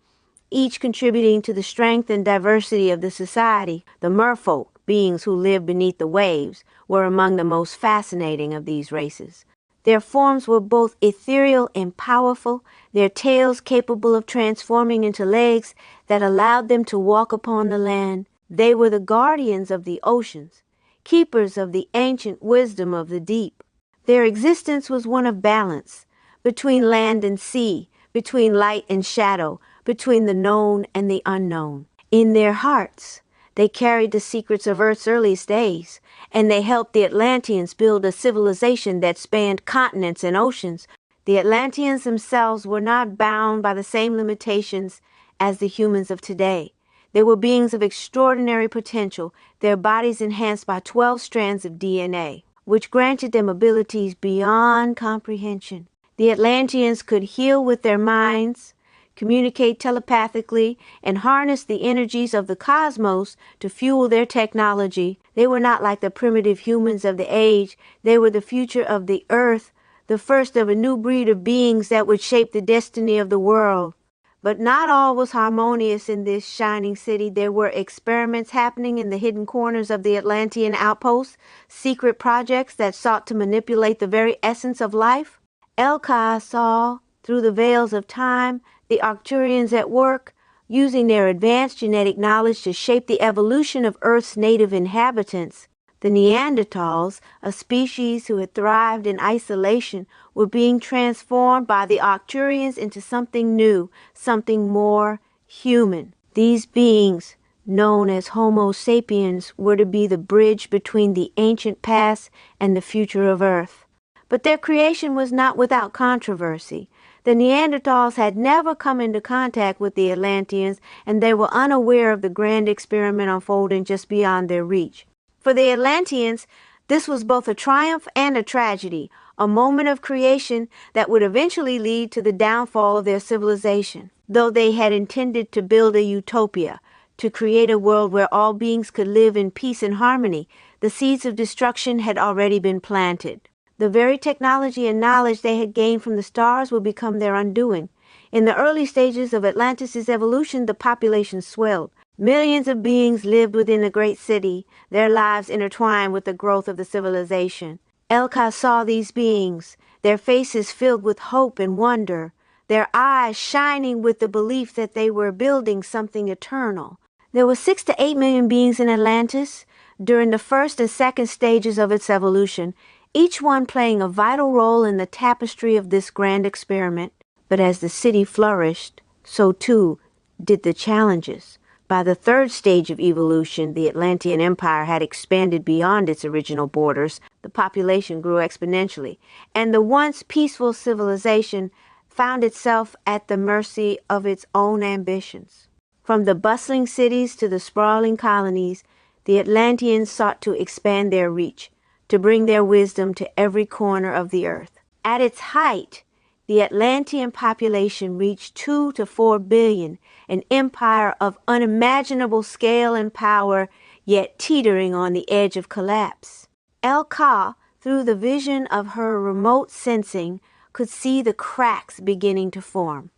each contributing to the strength and diversity of the society. The merfolk, beings who lived beneath the waves, were among the most fascinating of these races. Their forms were both ethereal and powerful, their tails capable of transforming into legs that allowed them to walk upon the land. They were the guardians of the oceans, keepers of the ancient wisdom of the deep. Their existence was one of balance, between land and sea, between light and shadow, between the known and the unknown. In their hearts, they carried the secrets of Earth's earliest days, and they helped the Atlanteans build a civilization that spanned continents and oceans. The Atlanteans themselves were not bound by the same limitations as the humans of today. They were beings of extraordinary potential, their bodies enhanced by 12 strands of DNA, which granted them abilities beyond comprehension. The Atlanteans could heal with their minds, communicate telepathically, and harness the energies of the cosmos to fuel their technology. They were not like the primitive humans of the age. They were the future of the Earth, the first of a new breed of beings that would shape the destiny of the world. But not all was harmonious in this shining city. There were experiments happening in the hidden corners of the Atlantean outposts, secret projects that sought to manipulate the very essence of life. Elka saw, through the veils of time, the Arcturians at work, using their advanced genetic knowledge to shape the evolution of Earth's native inhabitants. The Neanderthals, a species who had thrived in isolation, were being transformed by the Arcturians into something new, something more human. These beings, known as Homo sapiens, were to be the bridge between the ancient past and the future of Earth. But their creation was not without controversy. The Neanderthals had never come into contact with the Atlanteans, and they were unaware of the grand experiment unfolding just beyond their reach. For the Atlanteans, this was both a triumph and a tragedy, a moment of creation that would eventually lead to the downfall of their civilization. Though they had intended to build a utopia, to create a world where all beings could live in peace and harmony, the seeds of destruction had already been planted. The very technology and knowledge they had gained from the stars would become their undoing. In the early stages of Atlantis' evolution, the population swelled. Millions of beings lived within the great city, their lives intertwined with the growth of the civilization. Elka saw these beings, their faces filled with hope and wonder, their eyes shining with the belief that they were building something eternal. There were 6 to 8 million beings in Atlantis during the first and second stages of its evolution, each one playing a vital role in the tapestry of this grand experiment. But as the city flourished, so too did the challenges. By the third stage of evolution, the Atlantean Empire had expanded beyond its original borders. The population grew exponentially, and the once peaceful civilization found itself at the mercy of its own ambitions. From the bustling cities to the sprawling colonies, the Atlanteans sought to expand their reach, to bring their wisdom to every corner of the earth. At its height, the Atlantean population reached 2 to 4 billion, an empire of unimaginable scale and power, yet teetering on the edge of collapse. El-Ka, through the vision of her remote sensing, could see the cracks beginning to form.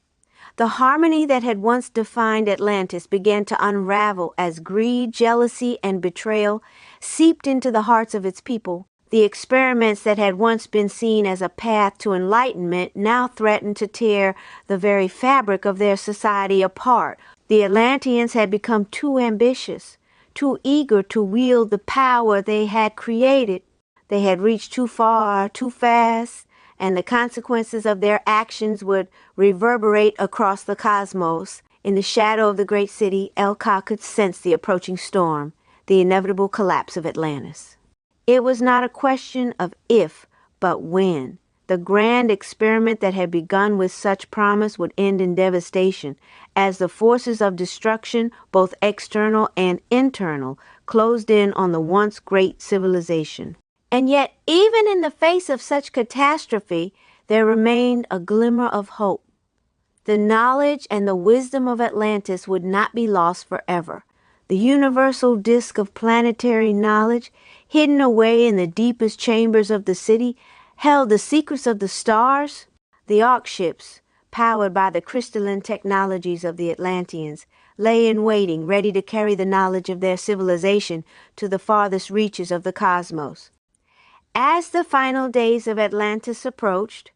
The harmony that had once defined Atlantis began to unravel as greed, jealousy, and betrayal seeped into the hearts of its people. The experiments that had once been seen as a path to enlightenment now threatened to tear the very fabric of their society apart. The Atlanteans had become too ambitious, too eager to wield the power they had created. They had reached too far, too fast, and the consequences of their actions would reverberate across the cosmos. In the shadow of the great city, El-Ka could sense the approaching storm, the inevitable collapse of Atlantis. It was not a question of if, but when. The grand experiment that had begun with such promise would end in devastation, as the forces of destruction, both external and internal, closed in on the once great civilization. And yet, even in the face of such catastrophe, there remained a glimmer of hope. The knowledge and the wisdom of Atlantis would not be lost forever. The universal disk of planetary knowledge, hidden away in the deepest chambers of the city, held the secrets of the stars. The ark ships, powered by the crystalline technologies of the Atlanteans, lay in waiting, ready to carry the knowledge of their civilization to the farthest reaches of the cosmos. As the final days of Atlantis approached,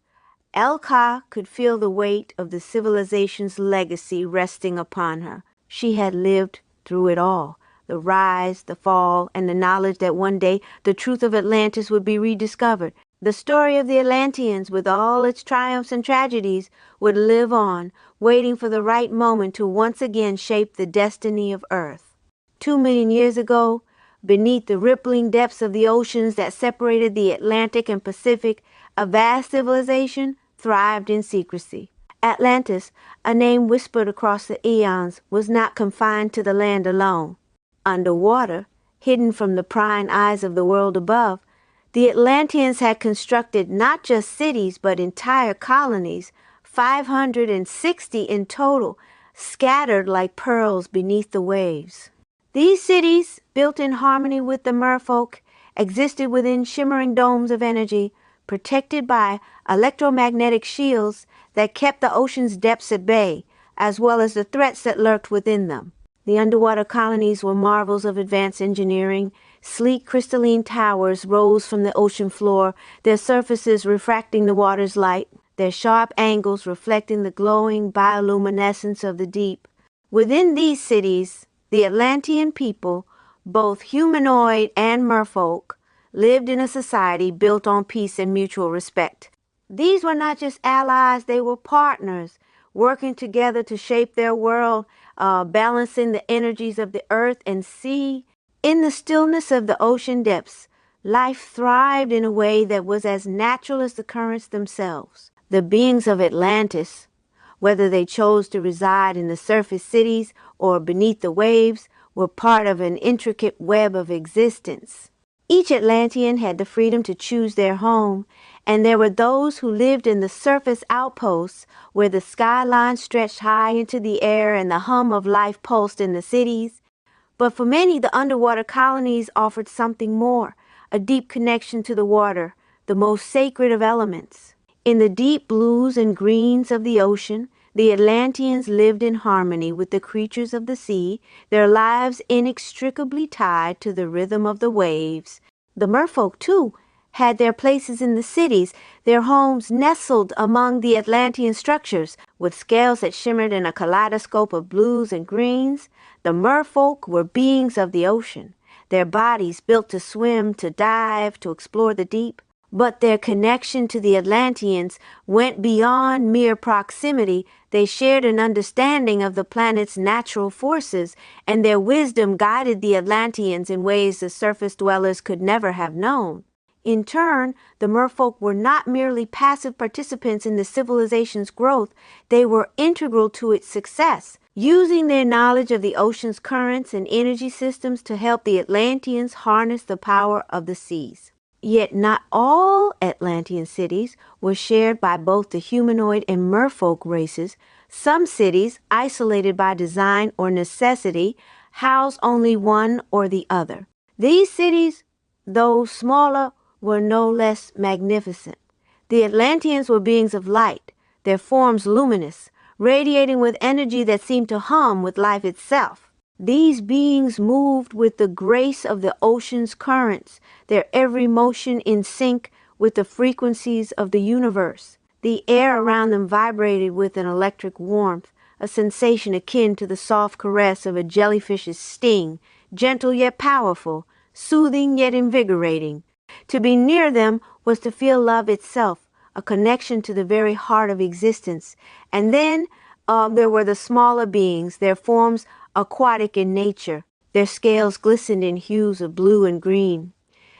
El-Ka could feel the weight of the civilization's legacy resting upon her. She had lived through it all, the rise, the fall, and the knowledge that one day the truth of Atlantis would be rediscovered. The story of the Atlanteans, with all its triumphs and tragedies, would live on, waiting for the right moment to once again shape the destiny of Earth. 2 million years ago, beneath the rippling depths of the oceans that separated the Atlantic and Pacific, a vast civilization thrived in secrecy. Atlantis, a name whispered across the eons, was not confined to the land alone. Underwater, hidden from the prying eyes of the world above, the Atlanteans had constructed not just cities but entire colonies, 560 in total, scattered like pearls beneath the waves. These cities, built in harmony with the merfolk, existed within shimmering domes of energy, protected by electromagnetic shields that kept the ocean's depths at bay, as well as the threats that lurked within them. The underwater colonies were marvels of advanced engineering. Sleek crystalline towers rose from the ocean floor, their surfaces refracting the water's light, their sharp angles reflecting the glowing bioluminescence of the deep. Within these cities, the Atlantean people, both humanoid and merfolk, lived in a society built on peace and mutual respect. These were not just allies, they were partners, working together to shape their world, balancing the energies of the earth and sea. In the stillness of the ocean depths, life thrived in a way that was as natural as the currents themselves. The beings of Atlantis, whether they chose to reside in the surface cities or beneath the waves, were part of an intricate web of existence. Each Atlantean had the freedom to choose their home, and there were those who lived in the surface outposts where the skyline stretched high into the air and the hum of life pulsed in the cities. But for many, the underwater colonies offered something more, a deep connection to the water, the most sacred of elements. In the deep blues and greens of the ocean, the Atlanteans lived in harmony with the creatures of the sea, their lives inextricably tied to the rhythm of the waves. The merfolk, too, had their places in the cities, their homes nestled among the Atlantean structures, with scales that shimmered in a kaleidoscope of blues and greens. The merfolk were beings of the ocean, their bodies built to swim, to dive, to explore the deep. But their connection to the Atlanteans went beyond mere proximity. They shared an understanding of the planet's natural forces, and their wisdom guided the Atlanteans in ways the surface dwellers could never have known. In turn, the merfolk were not merely passive participants in the civilization's growth, they were integral to its success, using their knowledge of the ocean's currents and energy systems to help the Atlanteans harness the power of the seas. Yet not all Atlantean cities were shared by both the humanoid and merfolk races. Some cities, isolated by design or necessity, housed only one or the other. These cities, though smaller, were no less magnificent. The Atlanteans were beings of light, their forms luminous, radiating with energy that seemed to hum with life itself. These beings moved with the grace of the ocean's currents, their every motion in sync with the frequencies of the universe. The air around them vibrated with an electric warmth, a sensation akin to the soft caress of a jellyfish's sting, gentle yet powerful, soothing yet invigorating. To be near them was to feel love itself, a connection to the very heart of existence. And then there were the smaller beings, their forms aquatic in nature. Their scales glistened in hues of blue and green,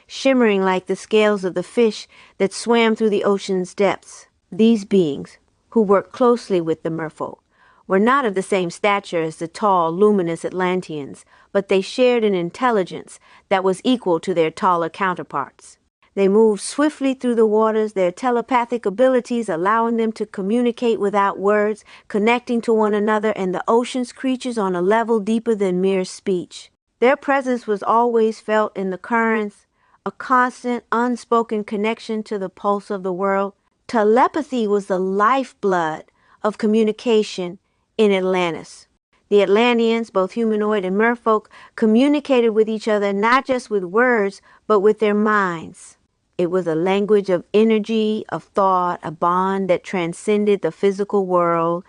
shimmering like the scales of the fish that swam through the ocean's depths. These beings, who worked closely with the merfolk, were not of the same stature as the tall, luminous Atlanteans, but they shared an intelligence that was equal to their taller counterparts. They moved swiftly through the waters, their telepathic abilities allowing them to communicate without words, connecting to one another and the ocean's creatures on a level deeper than mere speech. Their presence was always felt in the currents, a constant, unspoken connection to the pulse of the world. Telepathy was the lifeblood of communication in Atlantis. The Atlanteans, both humanoid and merfolk, communicated with each other not just with words, but with their minds. It was a language of energy, of thought, a bond that transcended the physical world.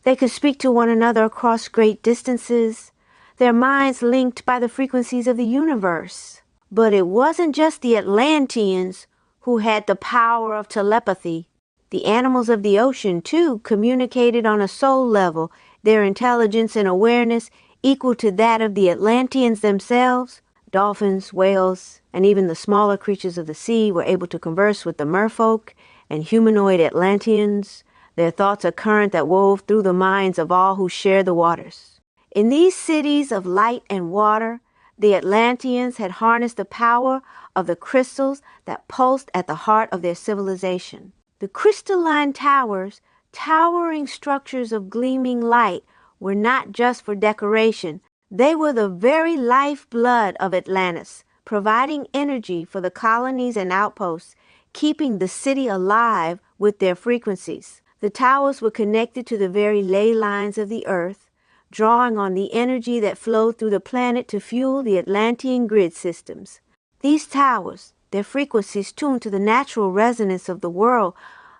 They could speak to one another across great distances, their minds linked by the frequencies of the universe. But it wasn't just the Atlanteans who had the power of telepathy. The animals of the ocean, too, communicated on a soul level, their intelligence and awareness equal to that of the Atlanteans themselves. Dolphins, whales, and even the smaller creatures of the sea were able to converse with the merfolk and humanoid Atlanteans, their thoughts a current that wove through the minds of all who shared the waters. In these cities of light and water, the Atlanteans had harnessed the power of the crystals that pulsed at the heart of their civilization. The crystalline towers, towering structures of gleaming light, were not just for decoration. They were the very lifeblood of Atlantis, providing energy for the colonies and outposts, keeping the city alive with their frequencies. The towers were connected to the very ley lines of the earth, drawing on the energy that flowed through the planet to fuel the Atlantean grid systems. These towers, their frequencies tuned to the natural resonance of the world,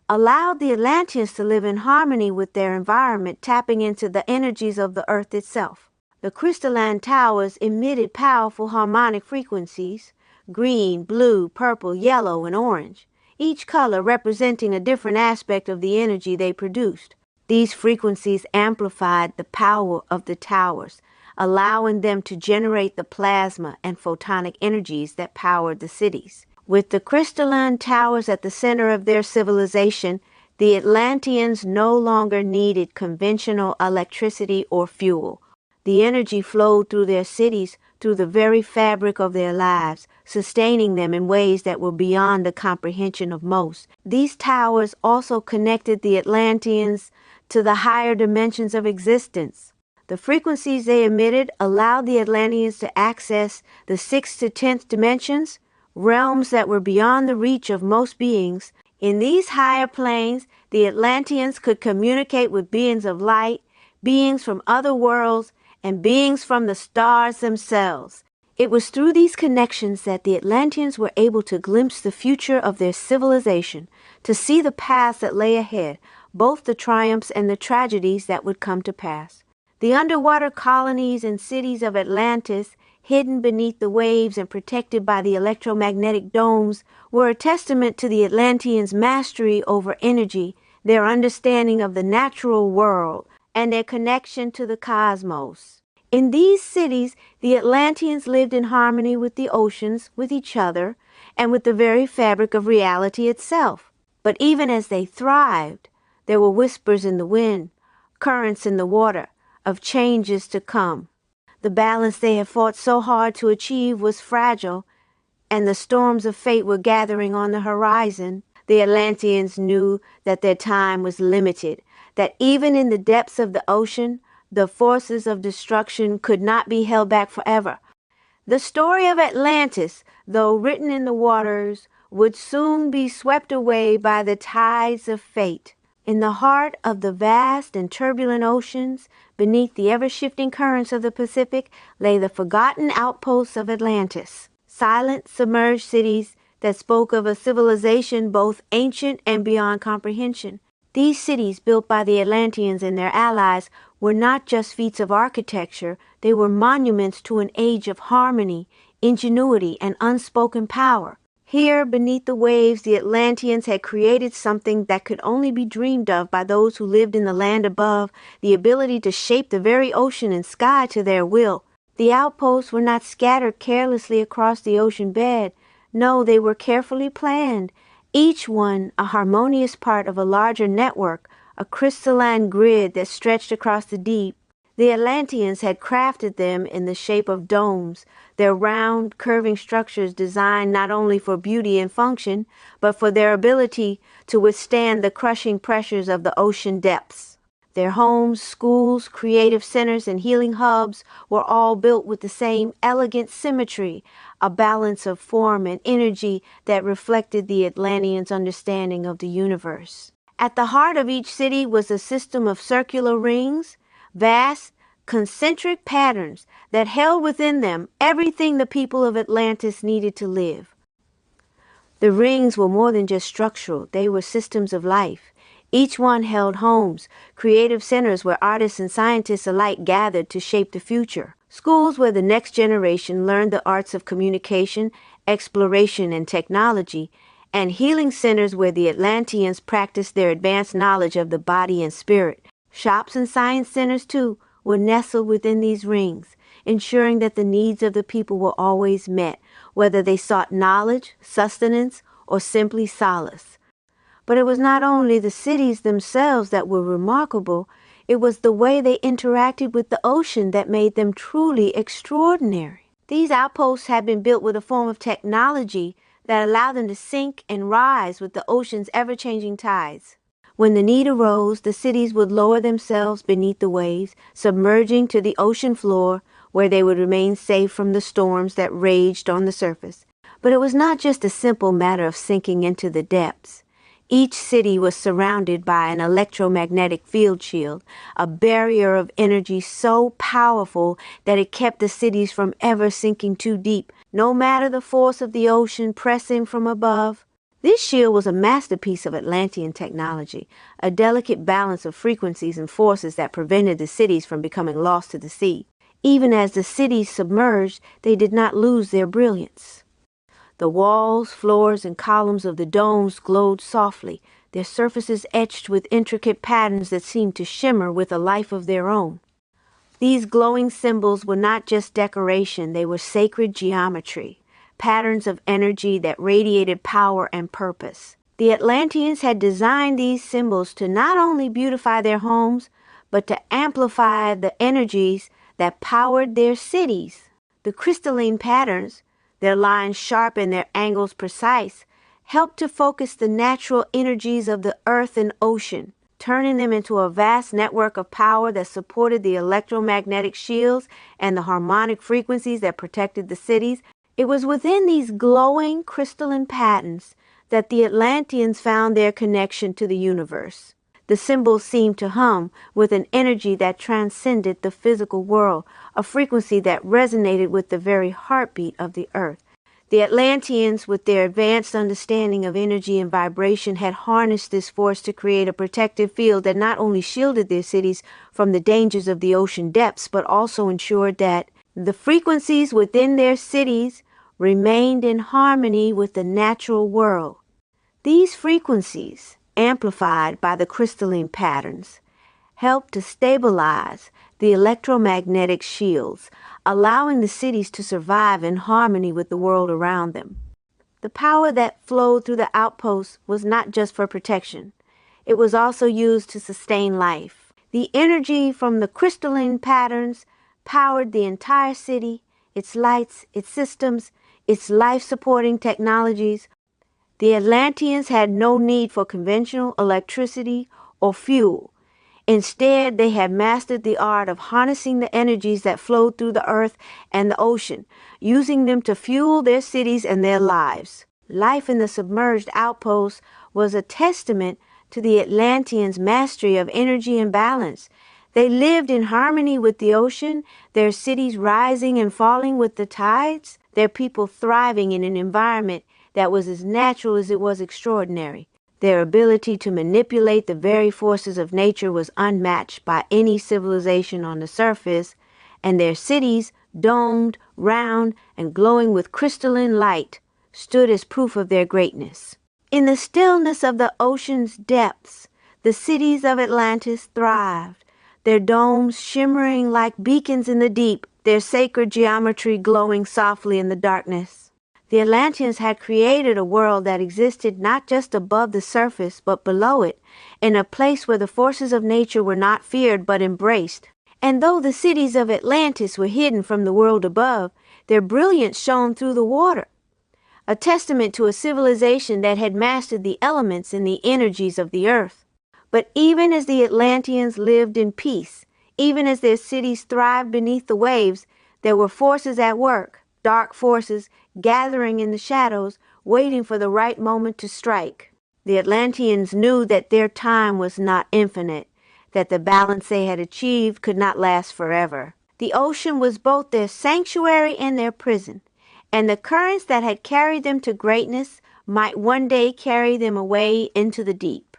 allowed the Atlanteans to live in harmony with their environment, tapping into the energies of the earth itself. The crystalline towers emitted powerful harmonic frequencies, green, blue, purple, yellow, and orange, each color representing a different aspect of the energy they produced. These frequencies amplified the power of the towers, allowing them to generate the plasma and photonic energies that powered the cities. With the crystalline towers at the center of their civilization, the Atlanteans no longer needed conventional electricity or fuel. The energy flowed through their cities, through the very fabric of their lives, sustaining them in ways that were beyond the comprehension of most. These towers also connected the Atlanteans to the higher dimensions of existence. The frequencies they emitted allowed the Atlanteans to access the 6th to 10th dimensions, realms that were beyond the reach of most beings. In these higher planes, the Atlanteans could communicate with beings of light, beings from other worlds, and beings from the stars themselves. It was through these connections that the Atlanteans were able to glimpse the future of their civilization, to see the paths that lay ahead, both the triumphs and the tragedies that would come to pass. The underwater colonies and cities of Atlantis, hidden beneath the waves and protected by the electromagnetic domes, were a testament to the Atlanteans' mastery over energy, their understanding of the natural world, and their connection to the cosmos. In these cities, the Atlanteans lived in harmony with the oceans, with each other, and with the very fabric of reality itself. But even as they thrived, there were whispers in the wind, currents in the water, of changes to come. The balance they had fought so hard to achieve was fragile, and the storms of fate were gathering on the horizon. The Atlanteans knew that their time was limited, that even in the depths of the ocean, the forces of destruction could not be held back forever. The story of Atlantis, though written in the waters, would soon be swept away by the tides of fate. In the heart of the vast and turbulent oceans, beneath the ever-shifting currents of the Pacific, lay the forgotten outposts of Atlantis, silent, submerged cities that spoke of a civilization both ancient and beyond comprehension. These cities, built by the Atlanteans and their allies, were not just feats of architecture, they were monuments to an age of harmony, ingenuity, and unspoken power. Here, beneath the waves, the Atlanteans had created something that could only be dreamed of by those who lived in the land above, the ability to shape the very ocean and sky to their will. The outposts were not scattered carelessly across the ocean bed. No, they were carefully planned, each one a harmonious part of a larger network, a crystalline grid that stretched across the deep. The Atlanteans had crafted them in the shape of domes, their round, curving structures designed not only for beauty and function, but for their ability to withstand the crushing pressures of the ocean depths. Their homes, schools, creative centers, and healing hubs were all built with the same elegant symmetry, a balance of form and energy that reflected the Atlanteans' understanding of the universe. At the heart of each city was a system of circular rings, vast, concentric patterns that held within them everything the people of Atlantis needed to live. The rings were more than just structural, they were systems of life. Each one held homes, creative centers where artists and scientists alike gathered to shape the future, schools where the next generation learned the arts of communication, exploration, and technology, and healing centers where the Atlanteans practiced their advanced knowledge of the body and spirit. Shops and science centers, too, were nestled within these rings, ensuring that the needs of the people were always met, whether they sought knowledge, sustenance, or simply solace. But it was not only the cities themselves that were remarkable, it was the way they interacted with the ocean that made them truly extraordinary. These outposts had been built with a form of technology that allowed them to sink and rise with the ocean's ever-changing tides. When the need arose, the cities would lower themselves beneath the waves, submerging to the ocean floor, where they would remain safe from the storms that raged on the surface. But it was not just a simple matter of sinking into the depths. Each city was surrounded by an electromagnetic field shield, a barrier of energy so powerful that it kept the cities from ever sinking too deep, no matter the force of the ocean pressing from above. This shield was a masterpiece of Atlantean technology, a delicate balance of frequencies and forces that prevented the cities from becoming lost to the sea. Even as the cities submerged, they did not lose their brilliance. The walls, floors, and columns of the domes glowed softly, their surfaces etched with intricate patterns that seemed to shimmer with a life of their own. These glowing symbols were not just decoration, they were sacred geometry, patterns of energy that radiated power and purpose. The Atlanteans had designed these symbols to not only beautify their homes, but to amplify the energies that powered their cities. The crystalline patterns, their lines sharp and their angles precise, helped to focus the natural energies of the earth and ocean, turning them into a vast network of power that supported the electromagnetic shields and the harmonic frequencies that protected the cities. It was within these glowing crystalline patterns that the Atlanteans found their connection to the universe. The symbols seemed to hum with an energy that transcended the physical world, a frequency that resonated with the very heartbeat of the earth. The Atlanteans, with their advanced understanding of energy and vibration, had harnessed this force to create a protective field that not only shielded their cities from the dangers of the ocean depths, but also ensured that the frequencies within their cities remained in harmony with the natural world. These frequencies, amplified by the crystalline patterns, helped to stabilize the electromagnetic shields, allowing the cities to survive in harmony with the world around them. The power that flowed through the outposts was not just for protection. It was also used to sustain life. The energy from the crystalline patterns powered the entire city, its lights, its systems, its life-supporting technologies. The Atlanteans had no need for conventional electricity or fuel. Instead, they had mastered the art of harnessing the energies that flowed through the earth and the ocean, using them to fuel their cities and their lives. Life in the submerged outposts was a testament to the Atlanteans' mastery of energy and balance. They lived in harmony with the ocean, their cities rising and falling with the tides, their people thriving in an environment that was as natural as it was extraordinary. Their ability to manipulate the very forces of nature was unmatched by any civilization on the surface, and their cities, domed, round, and glowing with crystalline light, stood as proof of their greatness. In the stillness of the ocean's depths, the cities of Atlantis thrived, their domes shimmering like beacons in the deep, their sacred geometry glowing softly in the darkness. The Atlanteans had created a world that existed not just above the surface, but below it, in a place where the forces of nature were not feared but embraced. And though the cities of Atlantis were hidden from the world above, their brilliance shone through the water, a testament to a civilization that had mastered the elements and the energies of the earth. But even as the Atlanteans lived in peace, even as their cities thrived beneath the waves, there were forces at work, dark forces gathering in the shadows, waiting for the right moment to strike. The Atlanteans knew that their time was not infinite, that the balance they had achieved could not last forever. The ocean was both their sanctuary and their prison, and the currents that had carried them to greatness might one day carry them away into the deep.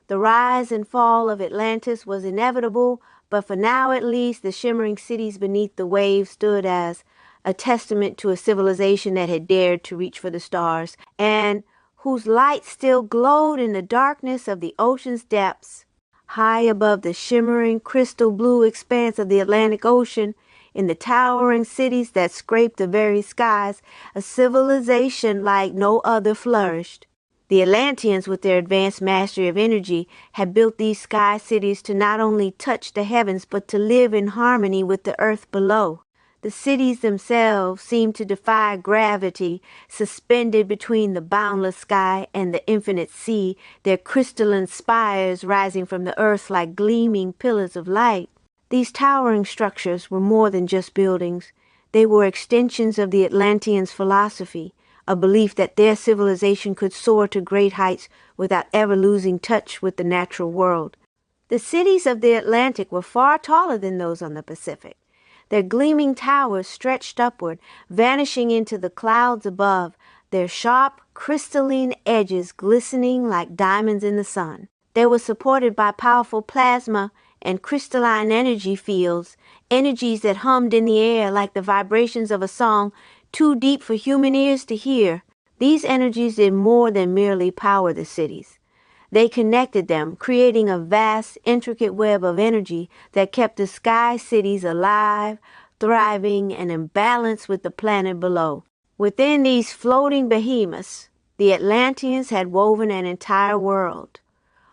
The rise and fall of Atlantis was inevitable, but for now at least the shimmering cities beneath the waves stood as a testament to a civilization that had dared to reach for the stars, and whose light still glowed in the darkness of the ocean's depths. High above the shimmering crystal blue expanse of the Atlantic Ocean, in the towering cities that scraped the very skies, a civilization like no other flourished. The Atlanteans, with their advanced mastery of energy, had built these sky cities to not only touch the heavens, but to live in harmony with the earth below. The cities themselves seemed to defy gravity, suspended between the boundless sky and the infinite sea, their crystalline spires rising from the earth like gleaming pillars of light. These towering structures were more than just buildings. They were extensions of the Atlanteans' philosophy, a belief that their civilization could soar to great heights without ever losing touch with the natural world. The cities of the Atlantic were far taller than those on the Pacific. Their gleaming towers stretched upward, vanishing into the clouds above, their sharp, crystalline edges glistening like diamonds in the sun. They were supported by powerful plasma and crystalline energy fields, energies that hummed in the air like the vibrations of a song too deep for human ears to hear. These energies did more than merely power the cities. They connected them, creating a vast, intricate web of energy that kept the sky cities alive, thriving, and in balance with the planet below. Within these floating behemoths, the Atlanteans had woven an entire world.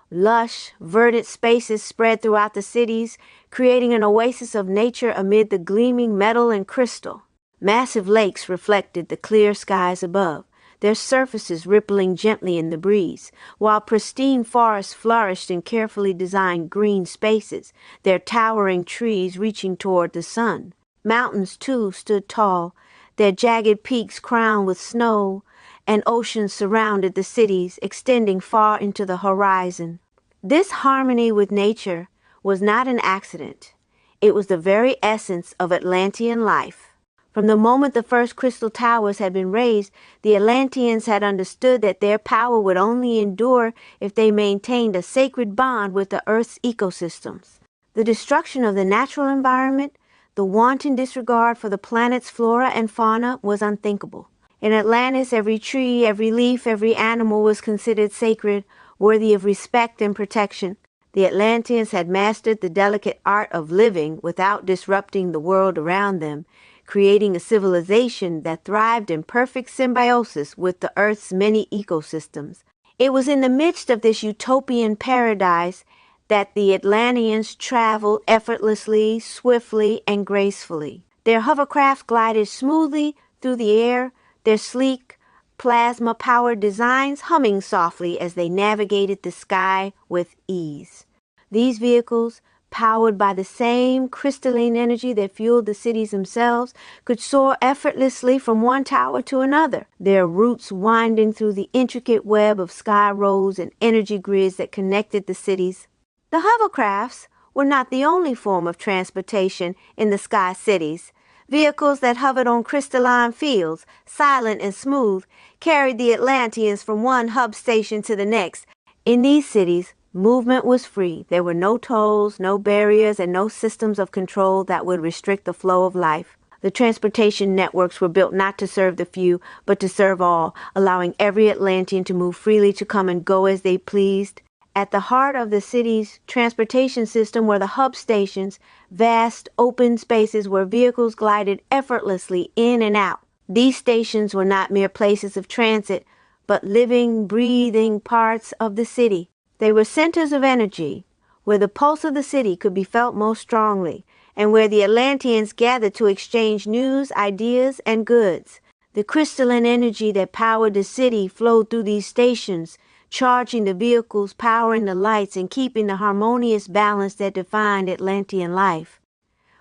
Lush, verdant spaces spread throughout the cities, creating an oasis of nature amid the gleaming metal and crystal. Massive lakes reflected the clear skies above, their surfaces rippling gently in the breeze, while pristine forests flourished in carefully designed green spaces, their towering trees reaching toward the sun. Mountains, too, stood tall, their jagged peaks crowned with snow, and oceans surrounded the cities, extending far into the horizon. This harmony with nature was not an accident. It was the very essence of Atlantean life. From the moment the first crystal towers had been raised, the Atlanteans had understood that their power would only endure if they maintained a sacred bond with the Earth's ecosystems. The destruction of the natural environment, the wanton disregard for the planet's flora and fauna was unthinkable. In Atlantis, every tree, every leaf, every animal was considered sacred, worthy of respect and protection. The Atlanteans had mastered the delicate art of living without disrupting the world around them, creating a civilization that thrived in perfect symbiosis with the Earth's many ecosystems. It was in the midst of this utopian paradise that the Atlanteans traveled effortlessly, swiftly, and gracefully. Their hovercraft glided smoothly through the air, their sleek, plasma-powered designs humming softly as they navigated the sky with ease. These vehicles, powered by the same crystalline energy that fueled the cities themselves, could soar effortlessly from one tower to another, their roots winding through the intricate web of sky roads and energy grids that connected the cities. The hovercrafts were not the only form of transportation in the sky cities. Vehicles that hovered on crystalline fields, silent and smooth, carried the Atlanteans from one hub station to the next. In these cities, movement was free. There were no tolls, no barriers, and no systems of control that would restrict the flow of life. The transportation networks were built not to serve the few, but to serve all, allowing every Atlantean to move freely, to come and go as they pleased. At the heart of the city's transportation system were the hub stations, vast open spaces where vehicles glided effortlessly in and out. These stations were not mere places of transit, but living, breathing parts of the city. They were centers of energy, where the pulse of the city could be felt most strongly, and where the Atlanteans gathered to exchange news, ideas, and goods. The crystalline energy that powered the city flowed through these stations, charging the vehicles, powering the lights, and keeping the harmonious balance that defined Atlantean life.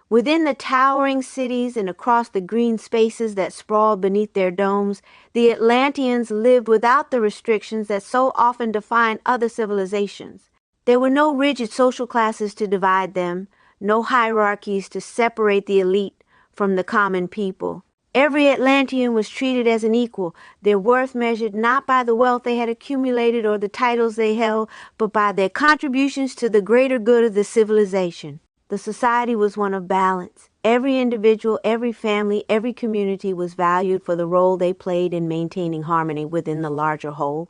Within the towering cities and across the green spaces that sprawled beneath their domes, the Atlanteans lived without the restrictions that so often define other civilizations. There were no rigid social classes to divide them, no hierarchies to separate the elite from the common people. Every Atlantean was treated as an equal, their worth measured not by the wealth they had accumulated or the titles they held, but by their contributions to the greater good of the civilization. The society was one of balance. Every individual, every family, every community was valued for the role they played in maintaining harmony within the larger whole.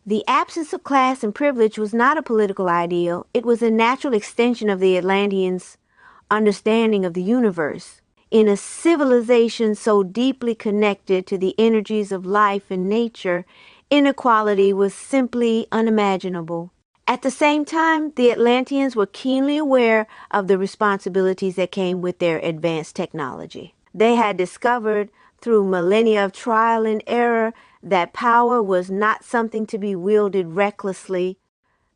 The absence of class and privilege was not a political ideal. It was a natural extension of the Atlanteans' understanding of the universe. In a civilization so deeply connected to the energies of life and nature, inequality was simply unimaginable. At the same time, the Atlanteans were keenly aware of the responsibilities that came with their advanced technology. They had discovered, through millennia of trial and error, that power was not something to be wielded recklessly.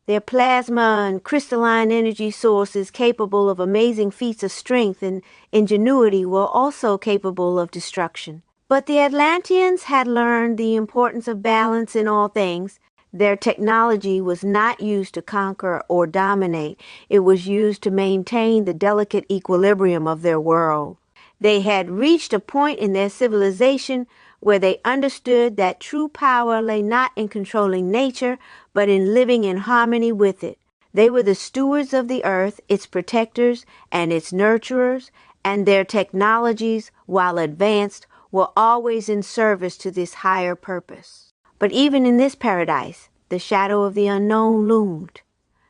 Their plasma and crystalline energy sources capable of amazing feats of strength and ingenuity were also capable of destruction. But the Atlanteans had learned the importance of balance in all things. Their technology was not used to conquer or dominate. It was used to maintain the delicate equilibrium of their world. They had reached a point in their civilization where they understood that true power lay not in controlling nature, but in living in harmony with it. They were the stewards of the earth, its protectors and its nurturers, and their technologies, while advanced, were always in service to this higher purpose. But even in this paradise, the shadow of the unknown loomed.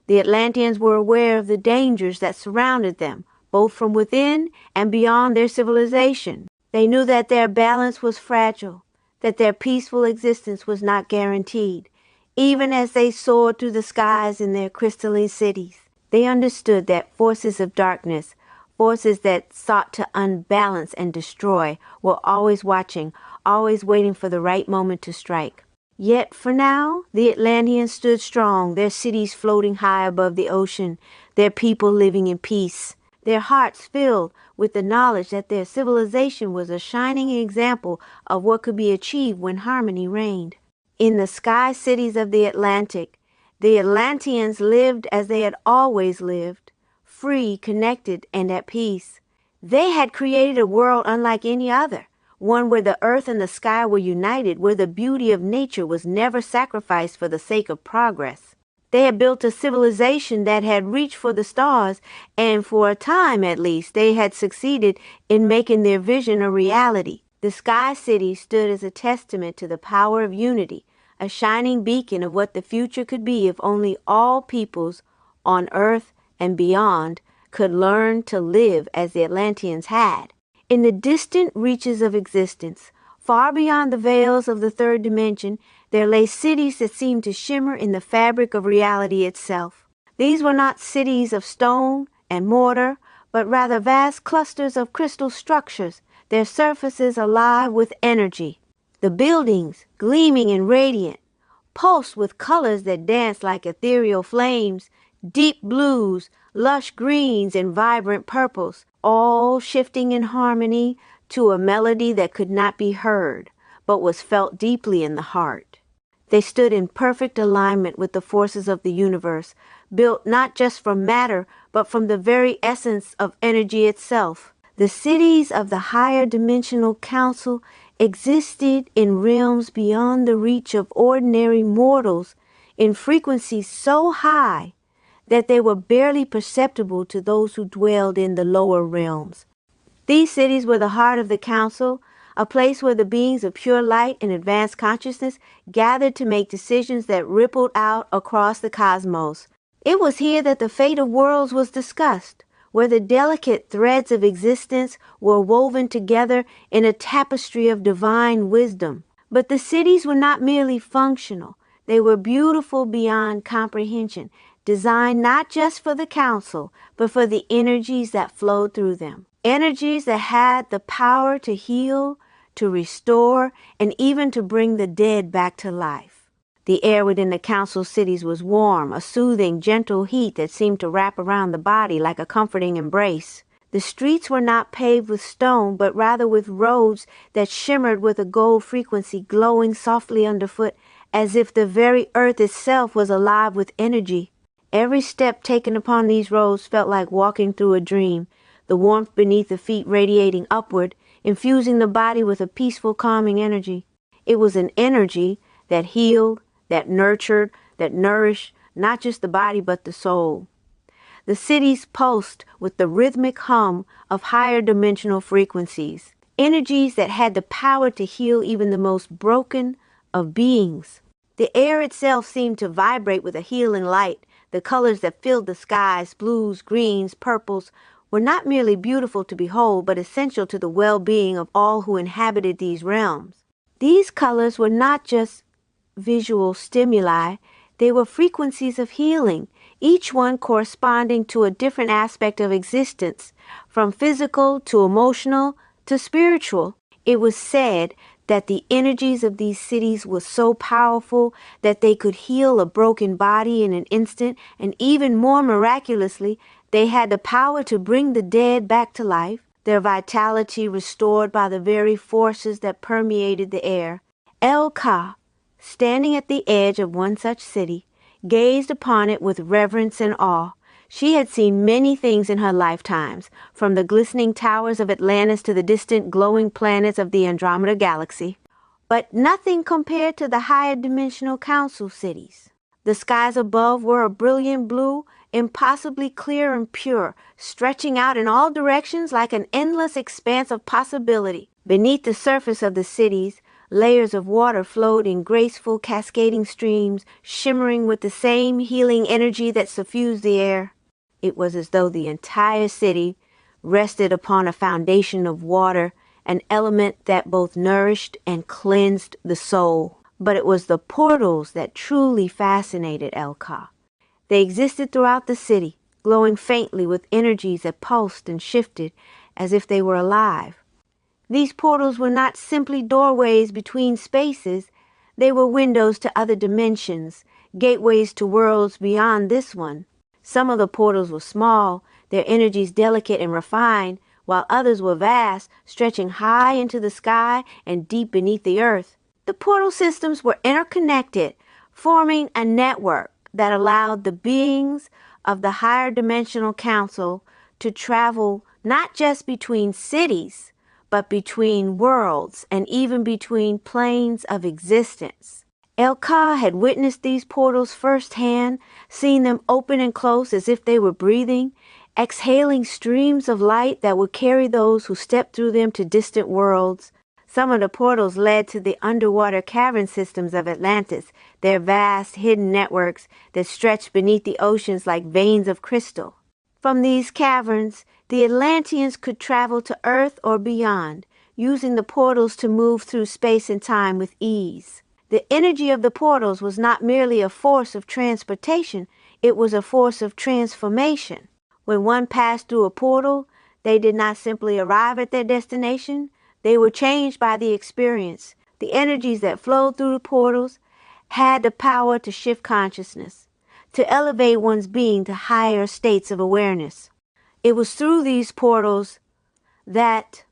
The Atlanteans were aware of the dangers that surrounded them, both from within and beyond their civilization. They knew that their balance was fragile, that their peaceful existence was not guaranteed. Even as they soared through the skies in their crystalline cities, they understood that forces of darkness, forces that sought to unbalance and destroy, were always watching, always waiting for the right moment to strike. Yet for now, the Atlanteans stood strong, their cities floating high above the ocean, their people living in peace, their hearts filled with the knowledge that their civilization was a shining example of what could be achieved when harmony reigned. In the sky cities of the Atlantic, the Atlanteans lived as they had always lived, free, connected, and at peace. They had created a world unlike any other, one where the earth and the sky were united, where the beauty of nature was never sacrificed for the sake of progress. They had built a civilization that had reached for the stars, and for a time at least, they had succeeded in making their vision a reality. The Sky City stood as a testament to the power of unity, a shining beacon of what the future could be if only all peoples on Earth and beyond could learn to live as the Atlanteans had. In the distant reaches of existence, far beyond the veils of the third dimension, there lay cities that seemed to shimmer in the fabric of reality itself. These were not cities of stone and mortar, but rather vast clusters of crystal structures, their surfaces alive with energy. The buildings, gleaming and radiant, pulsed with colors that danced like ethereal flames, Deep blues, lush greens, and vibrant purples, all shifting in harmony to a melody that could not be heard, but was felt deeply in the heart. They stood in perfect alignment with the forces of the universe, built not just from matter, but from the very essence of energy itself. The cities of the higher dimensional council existed in realms beyond the reach of ordinary mortals, in frequencies so high that they were barely perceptible to those who dwelled in the lower realms. These cities were the heart of the council, a place where the beings of pure light and advanced consciousness gathered to make decisions that rippled out across the cosmos. It was here that the fate of worlds was discussed, where the delicate threads of existence were woven together in a tapestry of divine wisdom. But the cities were not merely functional. They were beautiful beyond comprehension, designed not just for the council, but for the energies that flowed through them. Energies that had the power to heal, to restore, and even to bring the dead back to life. The air within the council cities was warm, a soothing, gentle heat that seemed to wrap around the body like a comforting embrace. The streets were not paved with stone, but rather with roads that shimmered with a gold frequency glowing softly underfoot, as if the very earth itself was alive with energy. Every step taken upon these roads felt like walking through a dream, the warmth beneath the feet radiating upward, infusing the body with a peaceful, calming energy. It was an energy that healed, that nurtured, that nourished, not just the body but the soul. The cities pulsed with the rhythmic hum of higher dimensional frequencies, energies that had the power to heal even the most broken of beings. The air itself seemed to vibrate with a healing light. The colors that filled the skies, blues, greens, purples, were not merely beautiful to behold, but essential to the well-being of all who inhabited these realms. These colors were not just visual stimuli, they were frequencies of healing, each one corresponding to a different aspect of existence, from physical to emotional to spiritual. It was said that the energies of these cities were so powerful that they could heal a broken body in an instant, and even more miraculously, they had the power to bring the dead back to life, their vitality restored by the very forces that permeated the air. El-Ka, standing at the edge of one such city, gazed upon it with reverence and awe. She had seen many things in her lifetimes, from the glistening towers of Atlantis to the distant glowing planets of the Andromeda Galaxy, but nothing compared to the higher dimensional council cities. The skies above were a brilliant blue, impossibly clear and pure, stretching out in all directions like an endless expanse of possibility. Beneath the surface of the cities, layers of water flowed in graceful, cascading streams, shimmering with the same healing energy that suffused the air. It was as though the entire city rested upon a foundation of water, an element that both nourished and cleansed the soul. But it was the portals that truly fascinated El-Ka. They existed throughout the city, glowing faintly with energies that pulsed and shifted as if they were alive. These portals were not simply doorways between spaces, they were windows to other dimensions, gateways to worlds beyond this one. Some of the portals were small, their energies delicate and refined, while others were vast, stretching high into the sky and deep beneath the earth. The portal systems were interconnected, forming a network that allowed the beings of the higher dimensional council to travel not just between cities, but between worlds and even between planes of existence. El-Ka had witnessed these portals firsthand, seen them open and close as if they were breathing, exhaling streams of light that would carry those who stepped through them to distant worlds. Some of the portals led to the underwater cavern systems of Atlantis, their vast hidden networks that stretched beneath the oceans like veins of crystal. From these caverns, the Atlanteans could travel to Earth or beyond, using the portals to move through space and time with ease. The energy of the portals was not merely a force of transportation, it was a force of transformation. When one passed through a portal, they did not simply arrive at their destination, they were changed by the experience. The energies that flowed through the portals had the power to shift consciousness, to elevate one's being to higher states of awareness. It was through these portals that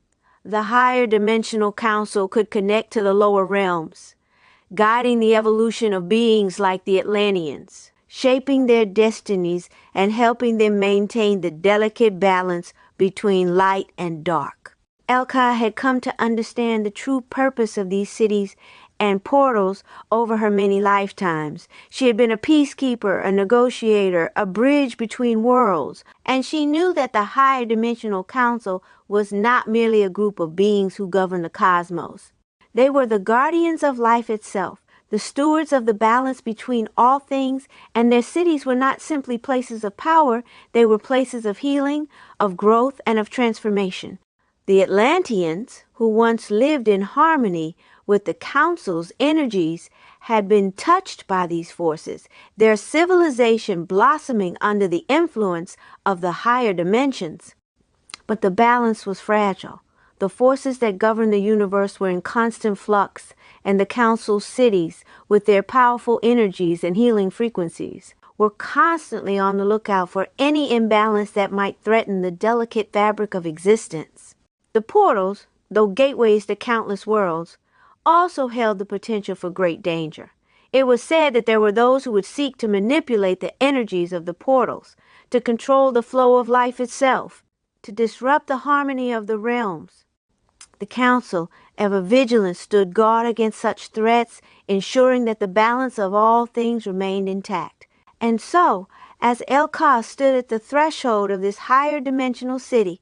the higher dimensional council could connect to the lower realms, guiding the evolution of beings like the Atlanteans, shaping their destinies and helping them maintain the delicate balance between light and dark. Elka had come to understand the true purpose of these cities and portals over her many lifetimes. She had been a peacekeeper, a negotiator, a bridge between worlds, and she knew that the higher dimensional council was not merely a group of beings who governed the cosmos. They were the guardians of life itself, the stewards of the balance between all things, and their cities were not simply places of power, they were places of healing, of growth, and of transformation. The Atlanteans, who once lived in harmony with the council's energies, had been touched by these forces, their civilization blossoming under the influence of the higher dimensions. But the balance was fragile. The forces that governed the universe were in constant flux, and the council's cities, with their powerful energies and healing frequencies, were constantly on the lookout for any imbalance that might threaten the delicate fabric of existence. The portals, though gateways to countless worlds, also held the potential for great danger. It was said that there were those who would seek to manipulate the energies of the portals, to control the flow of life itself, to disrupt the harmony of the realms. The council, ever vigilant, stood guard against such threats, ensuring that the balance of all things remained intact. And so, as Elka stood at the threshold of this higher dimensional city,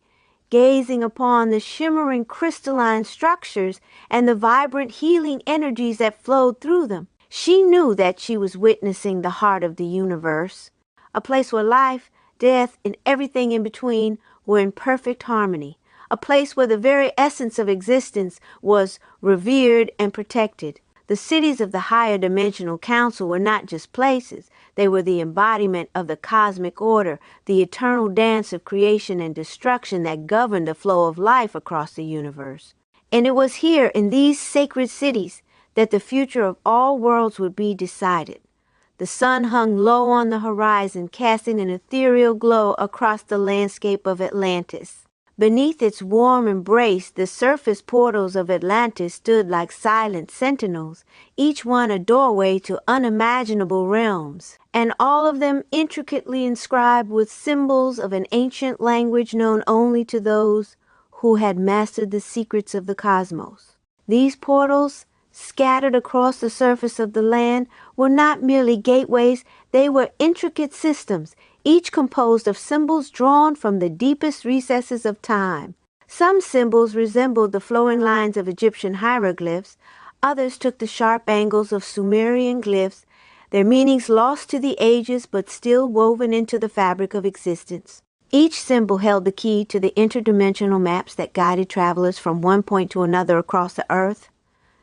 gazing upon the shimmering crystalline structures and the vibrant healing energies that flowed through them, she knew that she was witnessing the heart of the universe, a place where life, death, and everything in between were in perfect harmony, a place where the very essence of existence was revered and protected. The cities of the higher dimensional council were not just places. They were the embodiment of the cosmic order, the eternal dance of creation and destruction that governed the flow of life across the universe. And it was here in these sacred cities that the future of all worlds would be decided. The sun hung low on the horizon, casting an ethereal glow across the landscape of Atlantis. Beneath its warm embrace, the surface portals of Atlantis stood like silent sentinels, each one a doorway to unimaginable realms, and all of them intricately inscribed with symbols of an ancient language known only to those who had mastered the secrets of the cosmos. These portals, scattered across the surface of the land, were not merely gateways, they were intricate systems, each composed of symbols drawn from the deepest recesses of time. Some symbols resembled the flowing lines of Egyptian hieroglyphs, others took the sharp angles of Sumerian glyphs, their meanings lost to the ages but still woven into the fabric of existence. Each symbol held the key to the interdimensional maps that guided travelers from one point to another across the earth,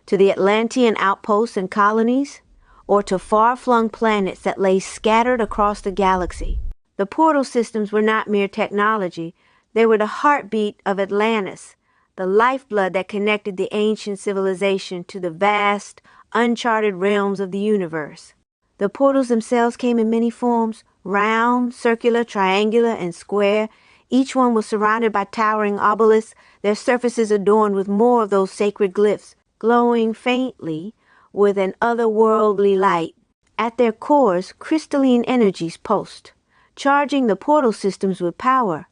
to the Atlantean outposts and colonies, or to far-flung planets that lay scattered across the galaxy. The portal systems were not mere technology. They were the heartbeat of Atlantis, the lifeblood that connected the ancient civilization to the vast, uncharted realms of the universe. The portals themselves came in many forms, round, circular, triangular, and square. Each one was surrounded by towering obelisks, their surfaces adorned with more of those sacred glyphs, glowing faintly with an otherworldly light. At their cores, crystalline energies pulsed, charging the portal systems with power.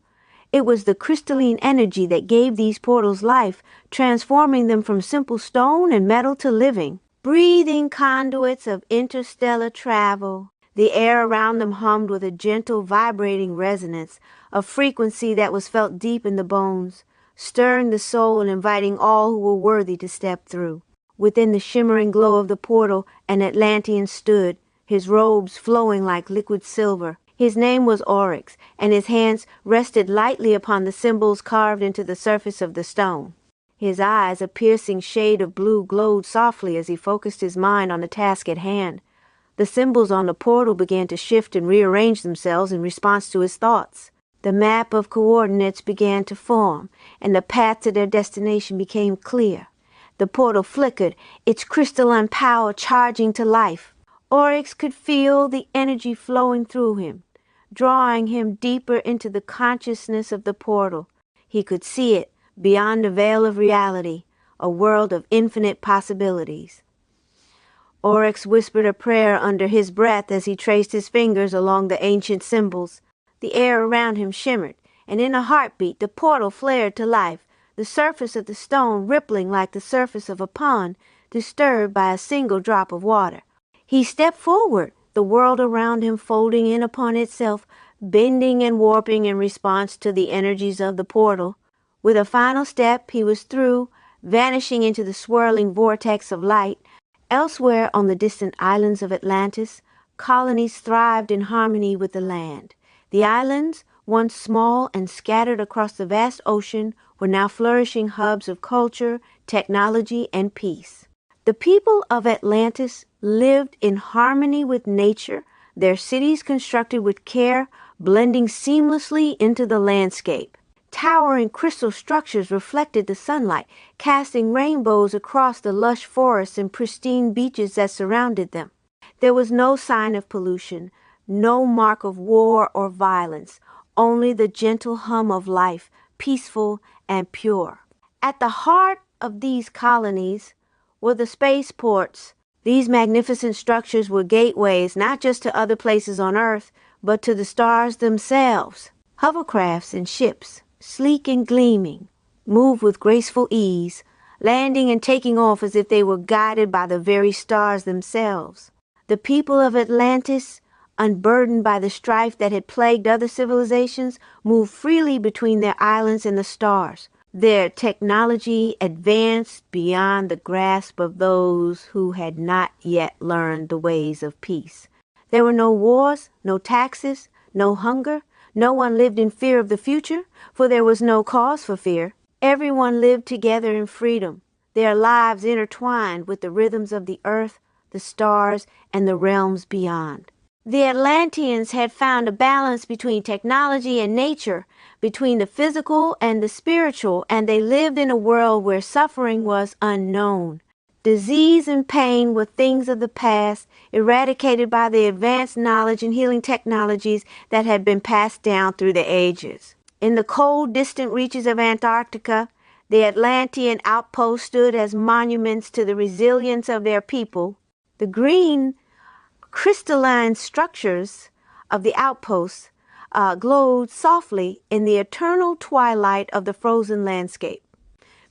It was the crystalline energy that gave these portals life, transforming them from simple stone and metal to living, breathing conduits of interstellar travel. The air around them hummed with a gentle, vibrating resonance, a frequency that was felt deep in the bones, stirring the soul and inviting all who were worthy to step through. Within the shimmering glow of the portal, an Atlantean stood, his robes flowing like liquid silver. His name was Oryx, and his hands rested lightly upon the symbols carved into the surface of the stone. His eyes, a piercing shade of blue, glowed softly as he focused his mind on the task at hand. The symbols on the portal began to shift and rearrange themselves in response to his thoughts. The map of coordinates began to form, and the path to their destination became clear. The portal flickered, its crystalline power charging to life. Oryx could feel the energy flowing through him, drawing him deeper into the consciousness of the portal. He could see it beyond the veil of reality, a world of infinite possibilities. Oryx whispered a prayer under his breath as he traced his fingers along the ancient symbols. The air around him shimmered, and in a heartbeat the portal flared to life, the surface of the stone rippling like the surface of a pond, disturbed by a single drop of water. He stepped forward, the world around him folding in upon itself, bending and warping in response to the energies of the portal. With a final step, he was through, vanishing into the swirling vortex of light. Elsewhere on the distant islands of Atlantis, colonies thrived in harmony with the land. The islands, once small and scattered across the vast ocean, were now flourishing hubs of culture, technology, and peace. The people of Atlantis lived in harmony with nature, their cities constructed with care, blending seamlessly into the landscape. Towering crystal structures reflected the sunlight, casting rainbows across the lush forests and pristine beaches that surrounded them. There was no sign of pollution, no mark of war or violence, only the gentle hum of life, peaceful and pure. At the heart of these colonies were the spaceports. These magnificent structures were gateways not just to other places on Earth, but to the stars themselves. Hovercrafts and ships, sleek and gleaming, moved with graceful ease, landing and taking off as if they were guided by the very stars themselves. The people of Atlantis, unburdened by the strife that had plagued other civilizations, moved freely between their islands and the stars. Their technology advanced beyond the grasp of those who had not yet learned the ways of peace. There were no wars, no taxes, no hunger. No one lived in fear of the future, for there was no cause for fear. Everyone lived together in freedom, their lives intertwined with the rhythms of the earth, the stars, and the realms beyond. The Atlanteans had found a balance between technology and nature, between the physical and the spiritual, and they lived in a world where suffering was unknown. Disease and pain were things of the past, eradicated by the advanced knowledge and healing technologies that had been passed down through the ages. In the cold, distant reaches of Antarctica, the Atlantean outposts stood as monuments to the resilience of their people. The green, crystalline structures of the outposts glowed softly in the eternal twilight of the frozen landscape.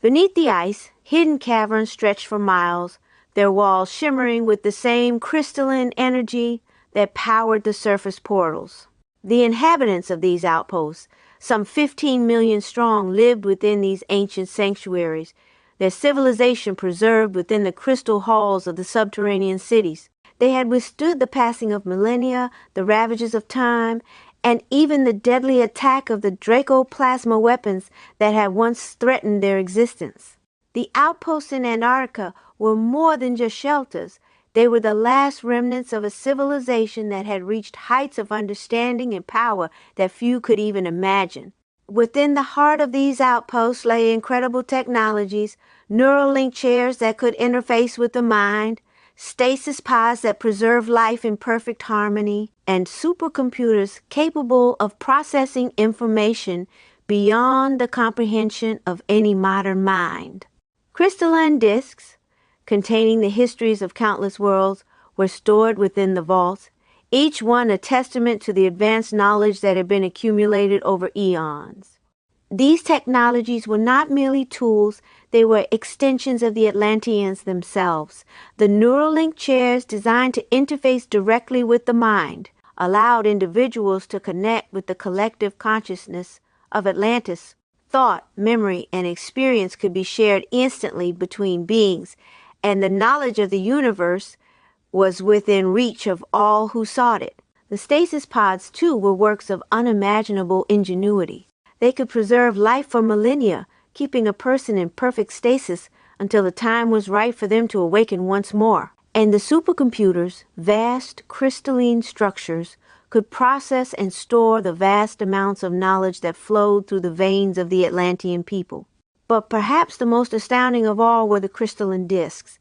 Beneath the ice, hidden caverns stretched for miles, their walls shimmering with the same crystalline energy that powered the surface portals. The inhabitants of these outposts, some 15 million strong, lived within these ancient sanctuaries, their civilization preserved within the crystal halls of the subterranean cities. They had withstood the passing of millennia, the ravages of time, and even the deadly attack of the Dracoplasma weapons that had once threatened their existence. The outposts in Antarctica were more than just shelters. They were the last remnants of a civilization that had reached heights of understanding and power that few could even imagine. Within the heart of these outposts lay incredible technologies, neural link chairs that could interface with the mind, stasis pods that preserve life in perfect harmony, and supercomputers capable of processing information beyond the comprehension of any modern mind. Crystalline discs, containing the histories of countless worlds, were stored within the vaults, each one a testament to the advanced knowledge that had been accumulated over eons. These technologies were not merely tools, they were extensions of the Atlanteans themselves. The Neuralink chairs, designed to interface directly with the mind, allowed individuals to connect with the collective consciousness of Atlantis. Thought, memory, and experience could be shared instantly between beings, and the knowledge of the universe was within reach of all who sought it. The stasis pods, too, were works of unimaginable ingenuity. They could preserve life for millennia, keeping a person in perfect stasis until the time was right for them to awaken once more. And the supercomputers, vast crystalline structures, could process and store the vast amounts of knowledge that flowed through the veins of the Atlantean people. But perhaps the most astounding of all were the crystalline discs.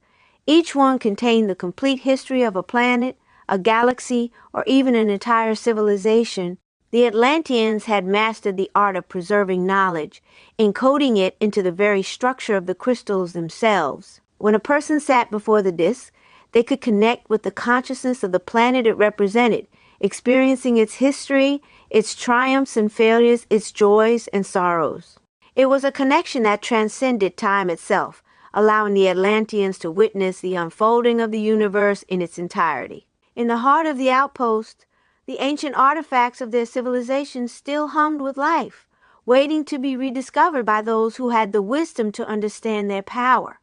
Each one contained the complete history of a planet, a galaxy, or even an entire civilization, the Atlanteans had mastered the art of preserving knowledge, encoding it into the very structure of the crystals themselves. When a person sat before the disk, they could connect with the consciousness of the planet it represented, experiencing its history, its triumphs and failures, its joys and sorrows. It was a connection that transcended time itself, allowing the Atlanteans to witness the unfolding of the universe in its entirety. In the heart of the outpost, the ancient artifacts of their civilization still hummed with life, waiting to be rediscovered by those who had the wisdom to understand their power.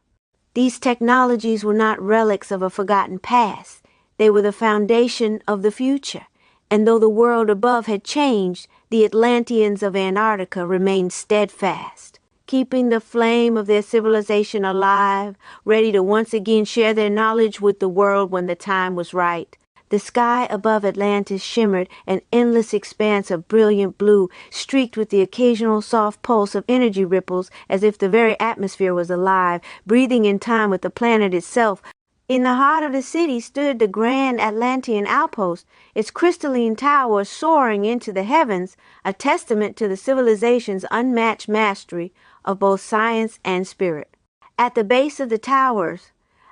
These technologies were not relics of a forgotten past. They were the foundation of the future. And though the world above had changed, the Atlanteans of Antarctica remained steadfast, keeping the flame of their civilization alive, ready to once again share their knowledge with the world when the time was right. The sky above Atlantis shimmered, an endless expanse of brilliant blue, streaked with the occasional soft pulse of energy ripples, as if the very atmosphere was alive, breathing in time with the planet itself. In the heart of the city stood the grand Atlantean outpost, its crystalline tower soaring into the heavens, a testament to the civilization's unmatched mastery of both science and spirit. At the base of the towers,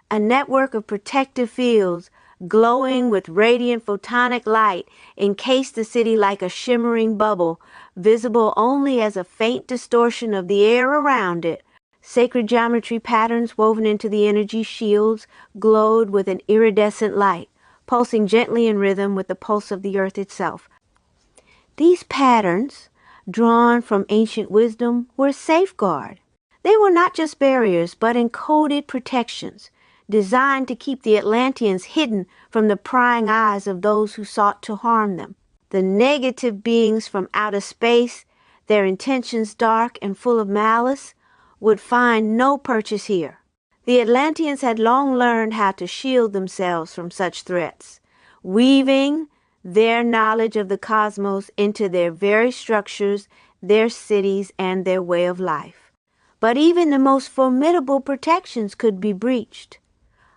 a network of protective fields, glowing with radiant photonic light, encased the city like a shimmering bubble, visible only as a faint distortion of the air around it. Sacred geometry patterns woven into the energy shields glowed with an iridescent light, pulsing gently in rhythm with the pulse of the earth itself. These patterns, drawn from ancient wisdom, were a safeguard. They were not just barriers, but encoded protections, designed to keep the Atlanteans hidden from the prying eyes of those who sought to harm them. The negative beings from outer space, their intentions dark and full of malice, would find no purchase here. The Atlanteans had long learned how to shield themselves from such threats, weaving their knowledge of the cosmos into their very structures, their cities, and their way of life. But even the most formidable protections could be breached.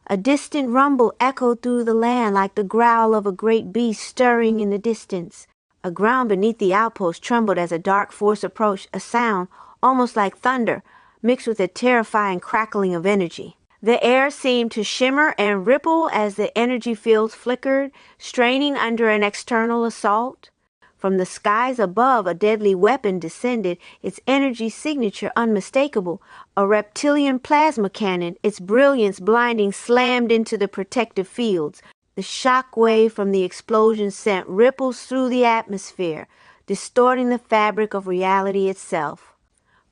A distant rumble echoed through the land like the growl of a great beast stirring in the distance. The ground beneath the outpost trembled as a dark force approached, a sound almost like thunder, mixed with a terrifying crackling of energy. The air seemed to shimmer and ripple as the energy fields flickered, straining under an external assault. From the skies above, a deadly weapon descended, its energy signature unmistakable, a reptilian plasma cannon, its brilliance blinding, slammed into the protective fields. The shock wave from the explosion sent ripples through the atmosphere, distorting the fabric of reality itself.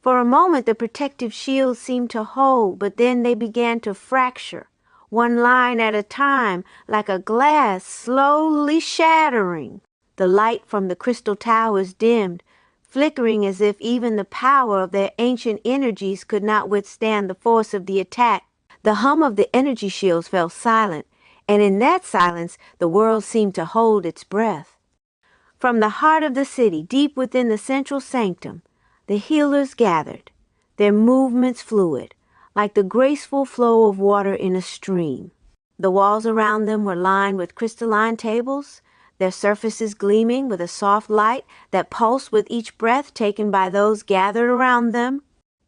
For a moment, the protective shields seemed to hold, but then they began to fracture, one line at a time, like a glass slowly shattering. The light from the crystal towers dimmed, flickering as if even the power of their ancient energies could not withstand the force of the attack. The hum of the energy shields fell silent, and in that silence the world seemed to hold its breath. From the heart of the city, deep within the central sanctum, the healers gathered, their movements fluid, like the graceful flow of water in a stream. The walls around them were lined with crystalline tables, their surfaces gleaming with a soft light that pulsed with each breath taken by those gathered around them.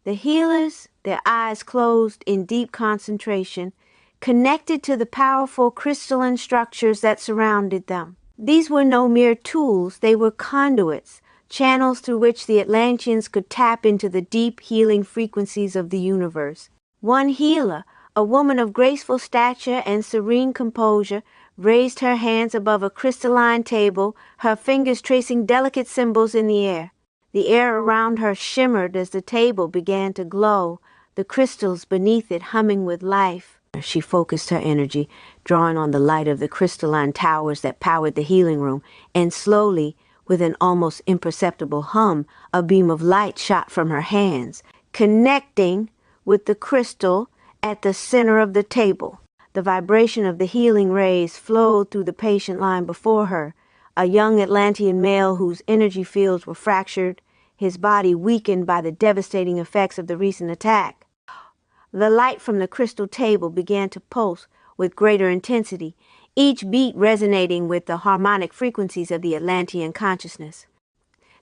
The healers, their eyes closed in deep concentration, connected to the powerful crystalline structures that surrounded them. These were no mere tools, they were conduits, channels through which the Atlanteans could tap into the deep healing frequencies of the universe. One healer, a woman of graceful stature and serene composure, raised her hands above a crystalline table, her fingers tracing delicate symbols in the air. The air around her shimmered as the table began to glow, the crystals beneath it humming with life. She focused her energy, drawing on the light of the crystalline towers that powered the healing room, and slowly, with an almost imperceptible hum, a beam of light shot from her hands, connecting with the crystal at the center of the table. The vibration of the healing rays flowed through the patient lying before her, a young Atlantean male whose energy fields were fractured, his body weakened by the devastating effects of the recent attack. The light from the crystal table began to pulse with greater intensity, each beat resonating with the harmonic frequencies of the Atlantean consciousness.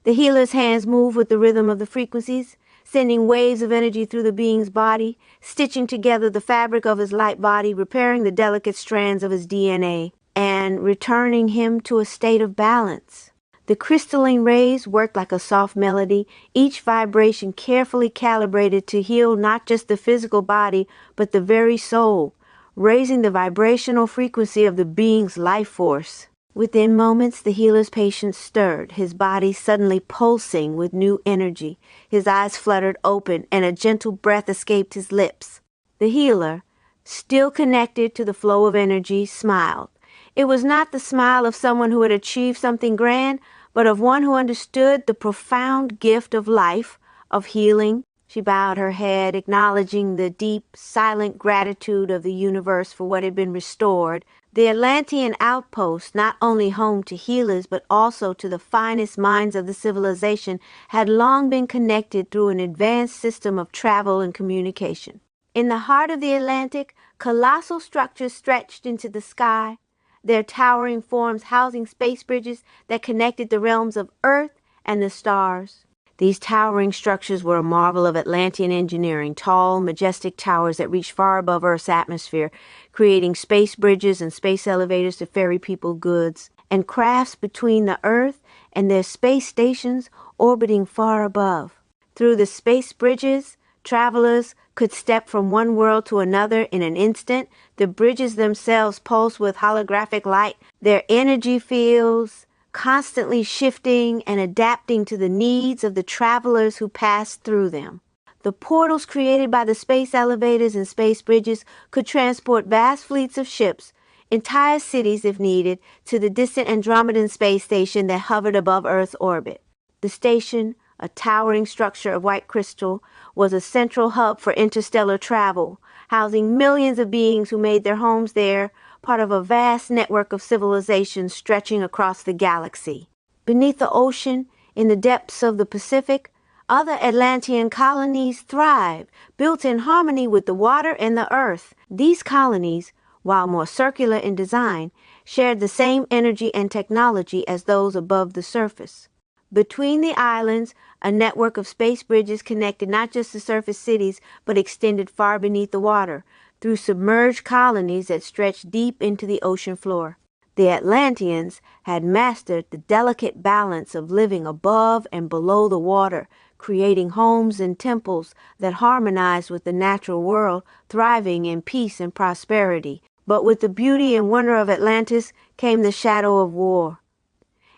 The healer's hands move with the rhythm of the frequencies, sending waves of energy through the being's body, stitching together the fabric of his light body, repairing the delicate strands of his DNA, and returning him to a state of balance. The crystalline rays worked like a soft melody, each vibration carefully calibrated to heal not just the physical body, but the very soul, raising the vibrational frequency of the being's life force. Within moments, the healer's patient stirred, his body suddenly pulsing with new energy. His eyes fluttered open, and a gentle breath escaped his lips. The healer, still connected to the flow of energy, smiled. It was not the smile of someone who had achieved something grand, but of one who understood the profound gift of life, of healing. She bowed her head, acknowledging the deep, silent gratitude of the universe for what had been restored. The Atlantean outpost, not only home to healers, but also to the finest minds of the civilization, had long been connected through an advanced system of travel and communication. In the heart of the Atlantic, colossal structures stretched into the sky, their towering forms housing space bridges that connected the realms of Earth and the stars. These towering structures were a marvel of Atlantean engineering, tall, majestic towers that reached far above Earth's atmosphere, creating space bridges and space elevators to ferry people goods, and crafts between the Earth and their space stations orbiting far above. Through the space bridges, travelers could step from one world to another in an instant. The bridges themselves pulse with holographic light, their energy fields constantly shifting and adapting to the needs of the travelers who passed through them. The portals created by the space elevators and space bridges could transport vast fleets of ships, entire cities if needed, to the distant Andromedan space station that hovered above Earth's orbit. The station, a towering structure of white crystal, was a central hub for interstellar travel, housing millions of beings who made their homes there, part of a vast network of civilizations stretching across the galaxy. Beneath the ocean, in the depths of the Pacific, other Atlantean colonies thrived, built in harmony with the water and the earth. These colonies, while more circular in design, shared the same energy and technology as those above the surface. Between the islands, a network of space bridges connected not just the surface cities, but extended far beneath the water, through submerged colonies that stretched deep into the ocean floor. The Atlanteans had mastered the delicate balance of living above and below the water, creating homes and temples that harmonized with the natural world, thriving in peace and prosperity. But with the beauty and wonder of Atlantis came the shadow of war.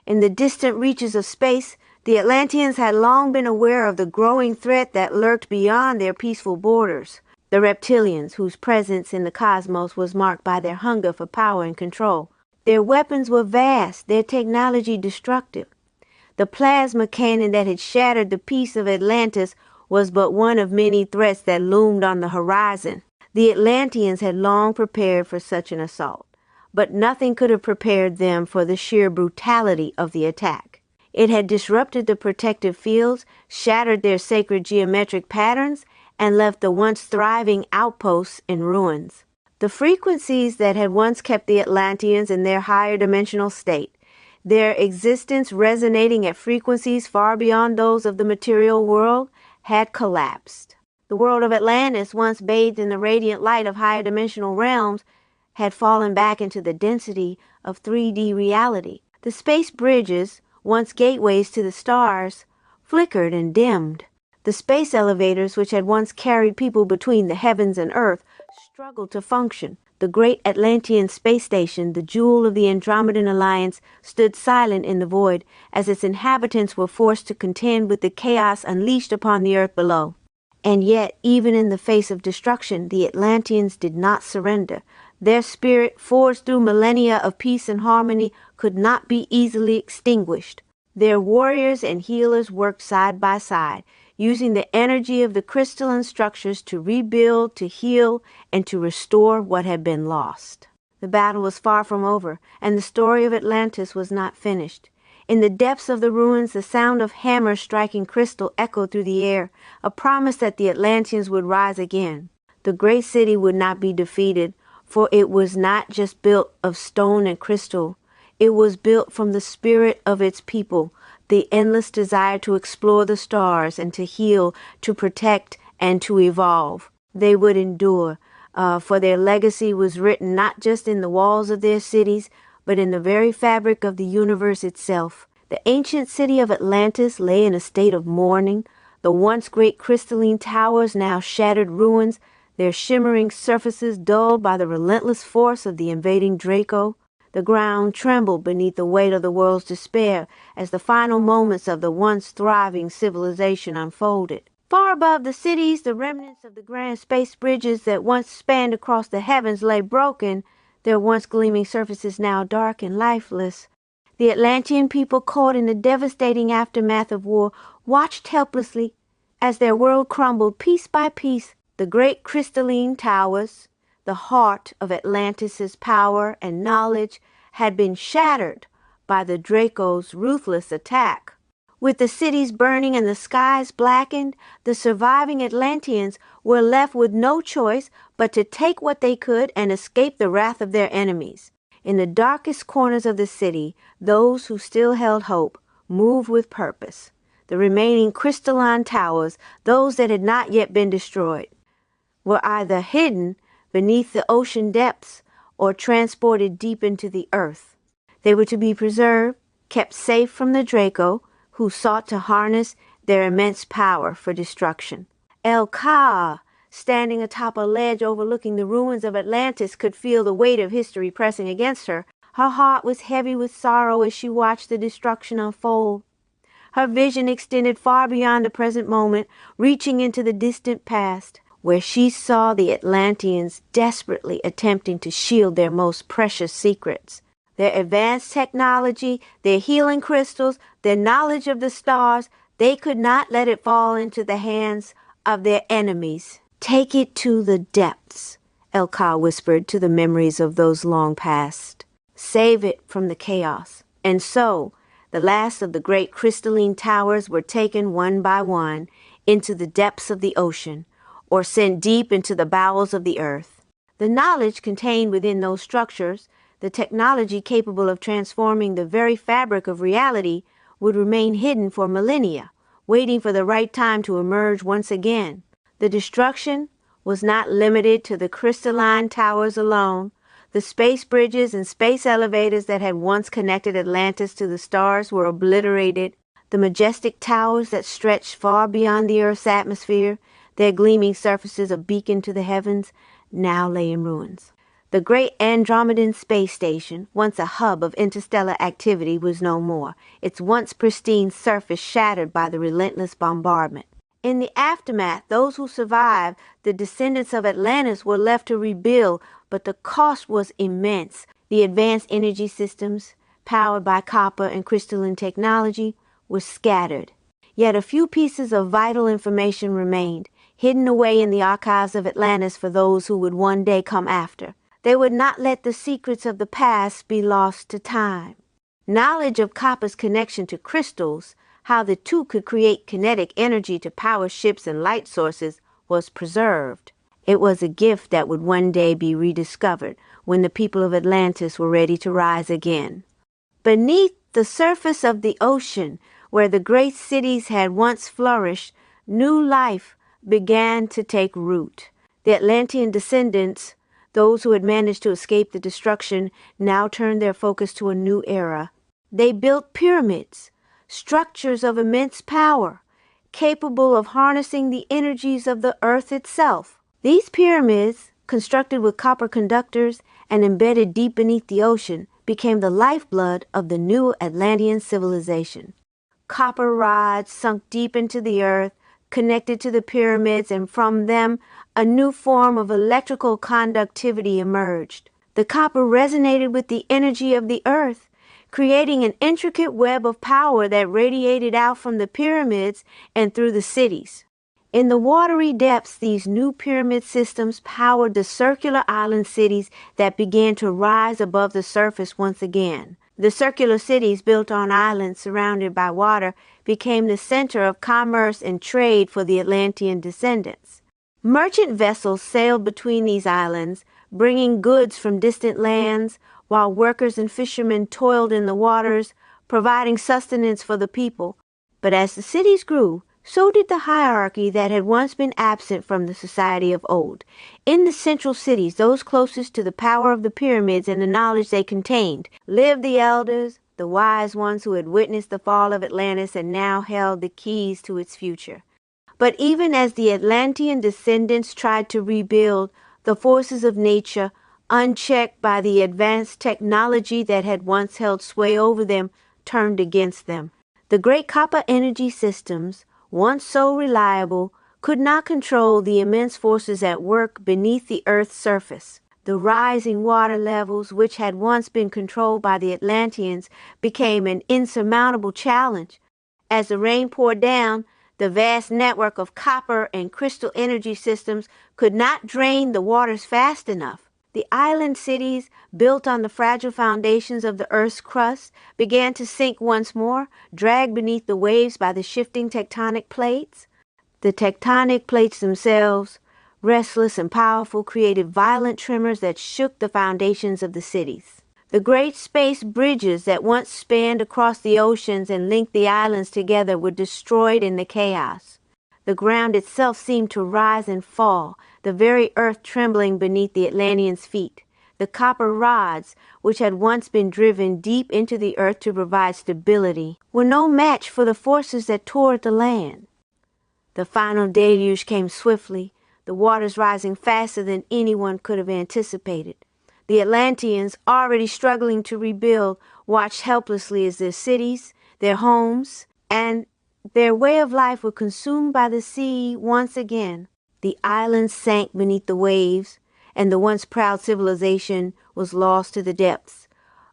In the distant reaches of space, the Atlanteans had long been aware of the growing threat that lurked beyond their peaceful borders. The reptilians, whose presence in the cosmos was marked by their hunger for power and control. Their weapons were vast, their technology destructive. The plasma cannon that had shattered the peace of Atlantis was but one of many threats that loomed on the horizon. The Atlanteans had long prepared for such an assault, but nothing could have prepared them for the sheer brutality of the attack. It had disrupted the protective fields, shattered their sacred geometric patterns, and left the once thriving outposts in ruins. The frequencies that had once kept the Atlanteans in their higher dimensional state, their existence resonating at frequencies far beyond those of the material world, had collapsed. The world of Atlantis, once bathed in the radiant light of higher dimensional realms, had fallen back into the density of 3D reality. The space bridges, once gateways to the stars, flickered and dimmed. The space elevators, which had once carried people between the heavens and earth, struggled to function. The great Atlantean space station, the jewel of the Andromedan Alliance, stood silent in the void as its inhabitants were forced to contend with the chaos unleashed upon the earth below. And yet, even in the face of destruction, the Atlanteans did not surrender. Their spirit, forged through millennia of peace and harmony, could not be easily extinguished. Their warriors and healers worked side by side, using the energy of the crystalline structures to rebuild, to heal, and to restore what had been lost. The battle was far from over, and the story of Atlantis was not finished. In the depths of the ruins, the sound of hammers striking crystal echoed through the air, a promise that the Atlanteans would rise again. The great city would not be defeated, for it was not just built of stone and crystal. It was built from the spirit of its people, the endless desire to explore the stars and to heal, to protect, and to evolve. They would endure, for their legacy was written not just in the walls of their cities, but in the very fabric of the universe itself. The ancient city of Atlantis lay in a state of mourning. The once great crystalline towers, now shattered ruins, their shimmering surfaces dulled by the relentless force of the invading Draco. The ground trembled beneath the weight of the world's despair as the final moments of the once thriving civilization unfolded. Far above the cities, the remnants of the grand space bridges that once spanned across the heavens lay broken, their once gleaming surfaces now dark and lifeless. The Atlantean people, caught in the devastating aftermath of war, watched helplessly as their world crumbled piece by piece. The great crystalline towers, the heart of Atlantis' power and knowledge, had been shattered by the Draco's ruthless attack. With the cities burning and the skies blackened, the surviving Atlanteans were left with no choice but to take what they could and escape the wrath of their enemies. In the darkest corners of the city, those who still held hope moved with purpose. The remaining crystalline towers, those that had not yet been destroyed, were either hidden beneath the ocean depths or transported deep into the earth. They were to be preserved, kept safe from the Draco, who sought to harness their immense power for destruction. El-Ka, standing atop a ledge overlooking the ruins of Atlantis, could feel the weight of history pressing against her. Her heart was heavy with sorrow as she watched the destruction unfold. Her vision extended far beyond the present moment, reaching into the distant past, where she saw the Atlanteans desperately attempting to shield their most precious secrets. Their advanced technology, their healing crystals, their knowledge of the stars, they could not let it fall into the hands of their enemies. "Take it to the depths," El-Ka whispered to the memories of those long past. "Save it from the chaos." And so, the last of the great crystalline towers were taken one by one into the depths of the ocean, or sent deep into the bowels of the earth. The knowledge contained within those structures, the technology capable of transforming the very fabric of reality, would remain hidden for millennia, waiting for the right time to emerge once again. The destruction was not limited to the crystalline towers alone. The space bridges and space elevators that had once connected Atlantis to the stars were obliterated. The majestic towers that stretched far beyond the Earth's atmosphere, their gleaming surfaces a beacon to the heavens, now lay in ruins. The great Andromedan space station, once a hub of interstellar activity, was no more, its once pristine surface shattered by the relentless bombardment. In the aftermath, those who survived, the descendants of Atlantis, were left to rebuild, but the cost was immense. The advanced energy systems, powered by copper and crystalline technology, were scattered. Yet a few pieces of vital information remained, hidden away in the archives of Atlantis for those who would one day come after. They would not let the secrets of the past be lost to time. Knowledge of copper's connection to crystals, how the two could create kinetic energy to power ships and light sources, was preserved. It was a gift that would one day be rediscovered when the people of Atlantis were ready to rise again. Beneath the surface of the ocean, where the great cities had once flourished, new life began to take root. The Atlantean descendants, those who had managed to escape the destruction, now turned their focus to a new era. They built pyramids, structures of immense power, capable of harnessing the energies of the earth itself. These pyramids, constructed with copper conductors and embedded deep beneath the ocean, became the lifeblood of the new Atlantean civilization. Copper rods sunk deep into the earth, connected to the pyramids, and from them a new form of electrical conductivity emerged. The copper resonated with the energy of the earth, creating an intricate web of power that radiated out from the pyramids and through the cities. In the watery depths, these new pyramid systems powered the circular island cities that began to rise above the surface once again. The circular cities, built on islands surrounded by water, became the center of commerce and trade for the Atlantean descendants. Merchant vessels sailed between these islands, bringing goods from distant lands, while workers and fishermen toiled in the waters, providing sustenance for the people. But as the cities grew, so did the hierarchy that had once been absent from the society of old. In the central cities, those closest to the power of the pyramids and the knowledge they contained, lived the elders, the wise ones who had witnessed the fall of Atlantis and now held the keys to its future. But even as the Atlantean descendants tried to rebuild, the forces of nature, unchecked by the advanced technology that had once held sway over them, turned against them. The great copper energy systems, once so reliable, could not control the immense forces at work beneath the Earth's surface. The rising water levels, which had once been controlled by the Atlanteans, became an insurmountable challenge. As the rain poured down, the vast network of copper and crystal energy systems could not drain the waters fast enough. The island cities, built on the fragile foundations of the Earth's crust, began to sink once more, dragged beneath the waves by the shifting tectonic plates. The tectonic plates themselves, restless and powerful, created violent tremors that shook the foundations of the cities. The great space bridges that once spanned across the oceans and linked the islands together were destroyed in the chaos. The ground itself seemed to rise and fall, the very earth trembling beneath the Atlanteans' feet. The copper rods, which had once been driven deep into the earth to provide stability, were no match for the forces that tore at the land. The final deluge came swiftly, the waters rising faster than anyone could have anticipated. The Atlanteans, already struggling to rebuild, watched helplessly as their cities, their homes, and their way of life were consumed by the sea once again. The islands sank beneath the waves, and the once proud civilization was lost to the depths.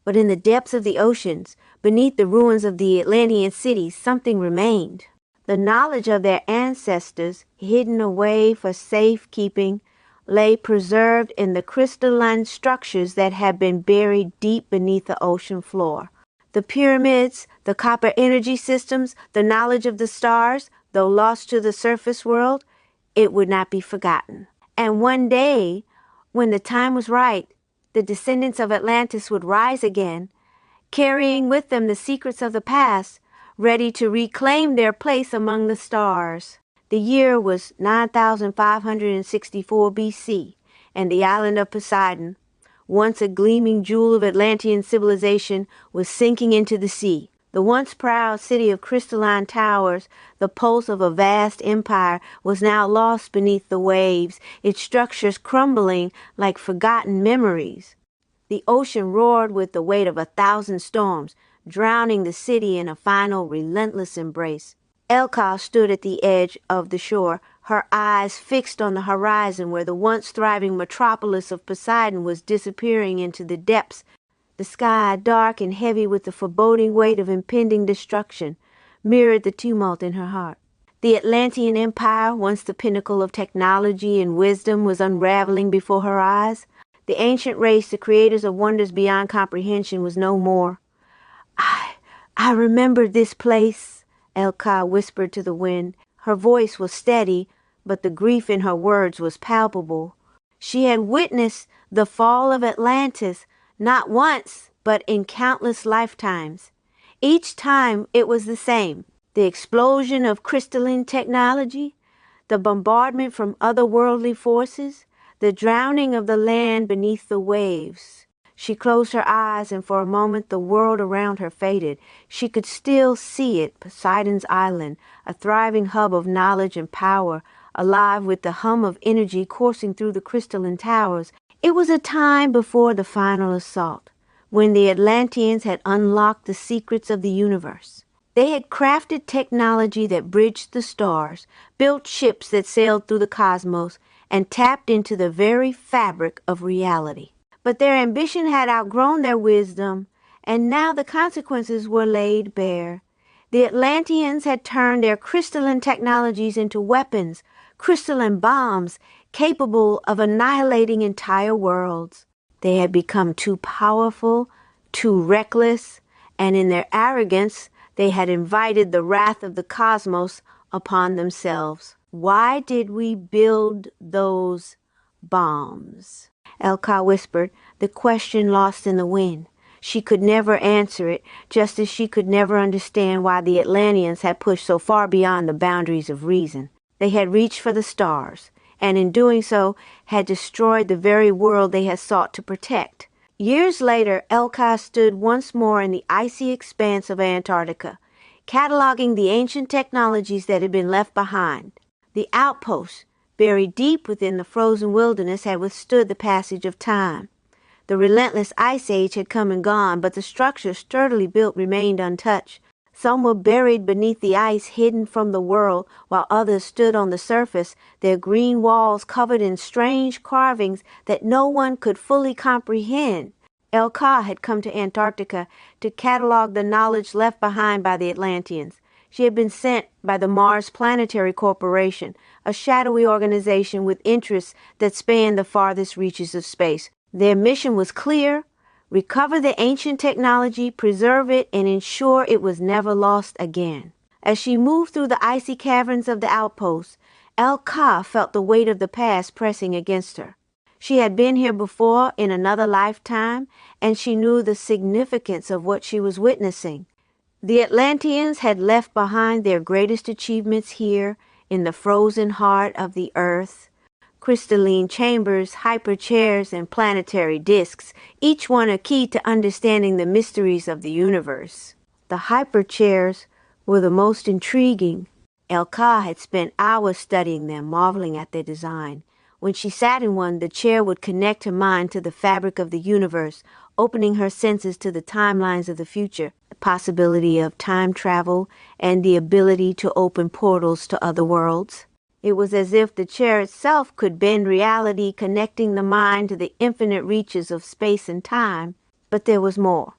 But in the depths of the oceans, beneath the ruins of the Atlantean cities, something remained. The knowledge of their ancestors, hidden away for safekeeping, lay preserved in the crystalline structures that had been buried deep beneath the ocean floor. The pyramids, the copper energy systems, the knowledge of the stars, though lost to the surface world, it would not be forgotten. And one day, when the time was right, the descendants of Atlantis would rise again, carrying with them the secrets of the past, ready to reclaim their place among the stars. The year was 9564 BC, and the island of Poseidon, once a gleaming jewel of Atlantean civilization, was sinking into the sea. The once proud city of crystalline towers, the pulse of a vast empire, was now lost beneath the waves, its structures crumbling like forgotten memories. The ocean roared with the weight of 1,000 storms, drowning the city in a final relentless embrace. Elka stood at the edge of the shore, her eyes fixed on the horizon where the once thriving metropolis of Poseidon was disappearing into the depths. The sky, dark and heavy with the foreboding weight of impending destruction, mirrored the tumult in her heart. The Atlantean Empire, once the pinnacle of technology and wisdom, was unraveling before her eyes. The ancient race, the creators of wonders beyond comprehension, was no more. I remember this place, Elka whispered to the wind. Her voice was steady, but the grief in her words was palpable. She had witnessed the fall of Atlantis, not once, but in countless lifetimes. Each time it was the same. The explosion of crystalline technology, the bombardment from otherworldly forces, the drowning of the land beneath the waves. She closed her eyes, and for a moment the world around her faded. She could still see it, Poseidon's island, a thriving hub of knowledge and power, alive with the hum of energy coursing through the crystalline towers. It was a time before the final assault, when the Atlanteans had unlocked the secrets of the universe. They had crafted technology that bridged the stars, built ships that sailed through the cosmos, and tapped into the very fabric of reality. But their ambition had outgrown their wisdom, and now the consequences were laid bare. The Atlanteans had turned their crystalline technologies into weapons, crystalline bombs, capable of annihilating entire worlds. They had become too powerful, too reckless, and in their arrogance, they had invited the wrath of the cosmos upon themselves. Why did we build those bombs? Elka whispered, the question lost in the wind. She could never answer it, just as she could never understand why the Atlanteans had pushed so far beyond the boundaries of reason. They had reached for the stars, and in doing so had destroyed the very world they had sought to protect. Years later, Elka stood once more in the icy expanse of Antarctica, cataloging the ancient technologies that had been left behind. The outpost, buried deep within the frozen wilderness, had withstood the passage of time. The relentless ice age had come and gone, but the structures sturdily built remained untouched. Some were buried beneath the ice, hidden from the world, while others stood on the surface, their green walls covered in strange carvings that no one could fully comprehend. Elka had come to Antarctica to catalog the knowledge left behind by the Atlanteans. She had been sent by the Mars Planetary Corporation, a shadowy organization with interests that spanned the farthest reaches of space. Their mission was clear: recover the ancient technology, preserve it, and ensure it was never lost again. As she moved through the icy caverns of the outpost, Elka felt the weight of the past pressing against her. She had been here before in another lifetime, and she knew the significance of what she was witnessing. The Atlanteans had left behind their greatest achievements here in the frozen heart of the earth. Crystalline chambers, hyperchairs, and planetary disks, each one a key to understanding the mysteries of the universe. The hyperchairs were the most intriguing. Elka had spent hours studying them, marveling at their design. When she sat in one, the chair would connect her mind to the fabric of the universe, opening her senses to the timelines of the future, the possibility of time travel, and the ability to open portals to other worlds. It was as if the chair itself could bend reality, connecting the mind to the infinite reaches of space and time. But there was more.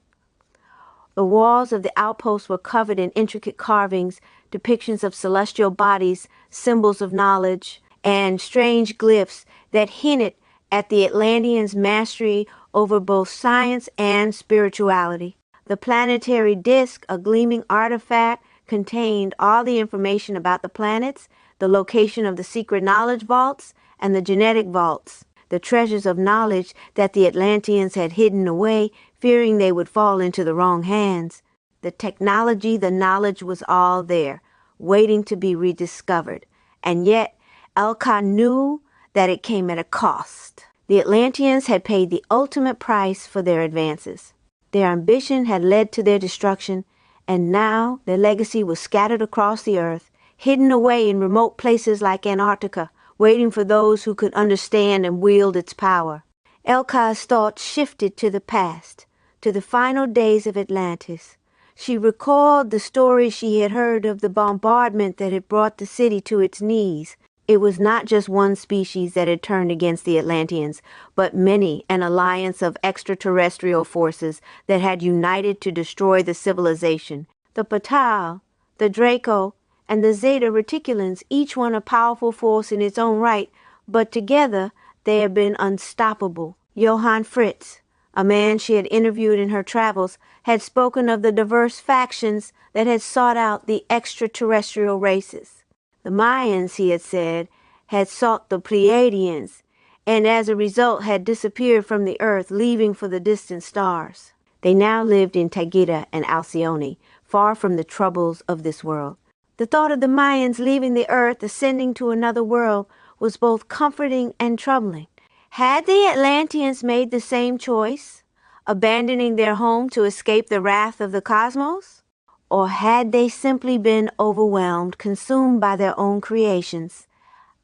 The walls of the outpost were covered in intricate carvings, depictions of celestial bodies, symbols of knowledge, and strange glyphs that hinted at the Atlanteans' mastery over both science and spirituality. The planetary disk, a gleaming artifact, contained all the information about the planets, the location of the secret knowledge vaults, and the genetic vaults, the treasures of knowledge that the Atlanteans had hidden away, fearing they would fall into the wrong hands. The technology, the knowledge was all there, waiting to be rediscovered. And yet, Elka knew that it came at a cost. The Atlanteans had paid the ultimate price for their advances. Their ambition had led to their destruction, and now their legacy was scattered across the earth, hidden away in remote places like Antarctica, waiting for those who could understand and wield its power. Elka's thoughts shifted to the past, to the final days of Atlantis. She recalled the stories she had heard of the bombardment that had brought the city to its knees. It was not just one species that had turned against the Atlanteans, but many, an alliance of extraterrestrial forces that had united to destroy the civilization. The Patal, the Draco, and the Zeta Reticulans, each one a powerful force in its own right, but together they had been unstoppable. Johann Fritz, a man she had interviewed in her travels, had spoken of the diverse factions that had sought out the extraterrestrial races. The Mayans, he had said, had sought the Pleiadians, and as a result had disappeared from the earth, leaving for the distant stars. They now lived in Taygeta and Alcyone, far from the troubles of this world. The thought of the Mayans leaving the earth, ascending to another world, was both comforting and troubling. Had the Atlanteans made the same choice, abandoning their home to escape the wrath of the cosmos? Or had they simply been overwhelmed, consumed by their own creations?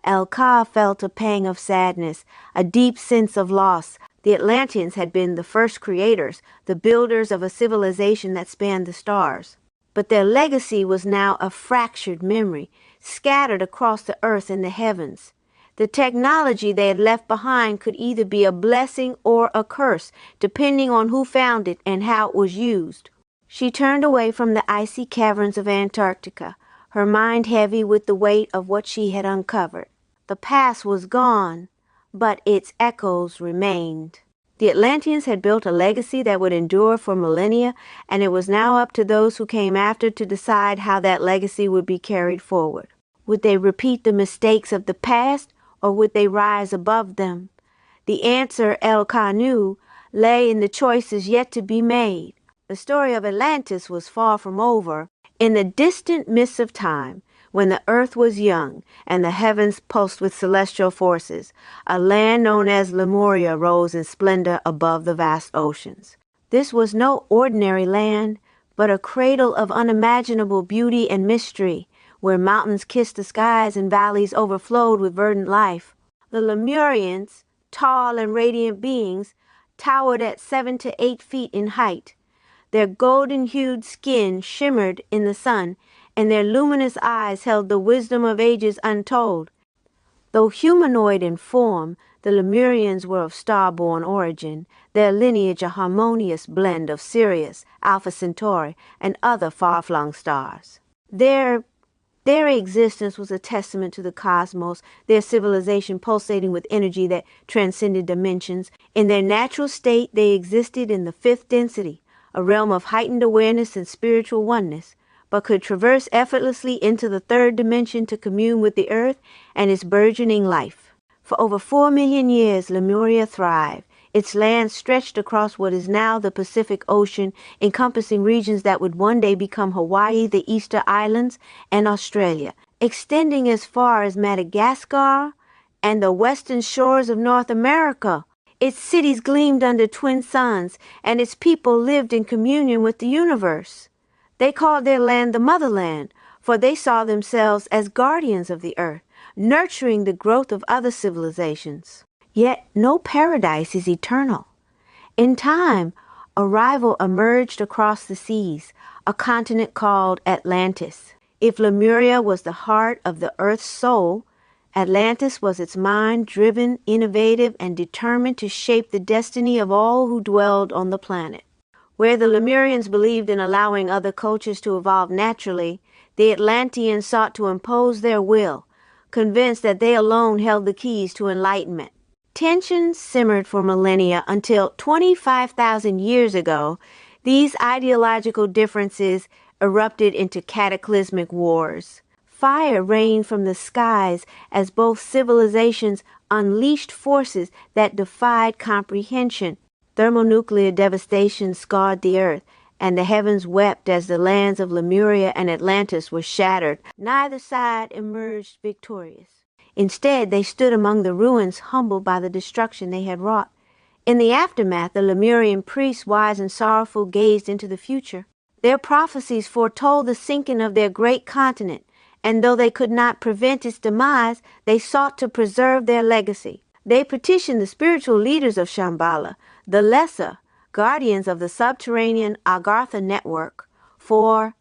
Elka felt a pang of sadness, a deep sense of loss. The Atlanteans had been the first creators, the builders of a civilization that spanned the stars. But their legacy was now a fractured memory, scattered across the earth and the heavens. The technology they had left behind could either be a blessing or a curse, depending on who found it and how it was used. She turned away from the icy caverns of Antarctica, her mind heavy with the weight of what she had uncovered. The past was gone, but its echoes remained. The Atlanteans had built a legacy that would endure for millennia, and it was now up to those who came after to decide how that legacy would be carried forward. Would they repeat the mistakes of the past, or would they rise above them? The answer, El Kanu, lay in the choices yet to be made. The story of Atlantis was far from over. In the distant mists of time, when the earth was young and the heavens pulsed with celestial forces, a land known as Lemuria rose in splendor above the vast oceans. This was no ordinary land, but a cradle of unimaginable beauty and mystery, where mountains kissed the skies and valleys overflowed with verdant life. The Lemurians, tall and radiant beings, towered at 7 to 8 feet in height. Their golden-hued skin shimmered in the sun, and their luminous eyes held the wisdom of ages untold. Though humanoid in form, the Lemurians were of star-born origin, their lineage a harmonious blend of Sirius, Alpha Centauri, and other far-flung stars. Their existence was a testament to the cosmos, their civilization pulsating with energy that transcended dimensions. In their natural state, they existed in the fifth density, a realm of heightened awareness and spiritual oneness, but could traverse effortlessly into the third dimension to commune with the earth and its burgeoning life. For over 4 million years, Lemuria thrived. Its land stretched across what is now the Pacific Ocean, encompassing regions that would one day become Hawaii, the Easter Islands, and Australia, extending as far as Madagascar and the western shores of North America. Its cities gleamed under twin suns, and its people lived in communion with the universe. They called their land the motherland, for they saw themselves as guardians of the earth, nurturing the growth of other civilizations. Yet no paradise is eternal. In time, a rival emerged across the seas, a continent called Atlantis. If Lemuria was the heart of the earth's soul, Atlantis was its mind, driven, innovative, and determined to shape the destiny of all who dwelled on the planet. Where the Lemurians believed in allowing other cultures to evolve naturally, the Atlanteans sought to impose their will, convinced that they alone held the keys to enlightenment. Tensions simmered for millennia until 25,000 years ago. These ideological differences erupted into cataclysmic wars. Fire rained from the skies as both civilizations unleashed forces that defied comprehension. Thermonuclear devastation scarred the earth, and the heavens wept as the lands of Lemuria and Atlantis were shattered. Neither side emerged victorious. Instead, they stood among the ruins, humbled by the destruction they had wrought. In the aftermath, the Lemurian priests, wise and sorrowful, gazed into the future. Their prophecies foretold the sinking of their great continent, and though they could not prevent its demise, they sought to preserve their legacy. They petitioned the spiritual leaders of Shambhala, the lesser, guardians of the subterranean Agartha network, for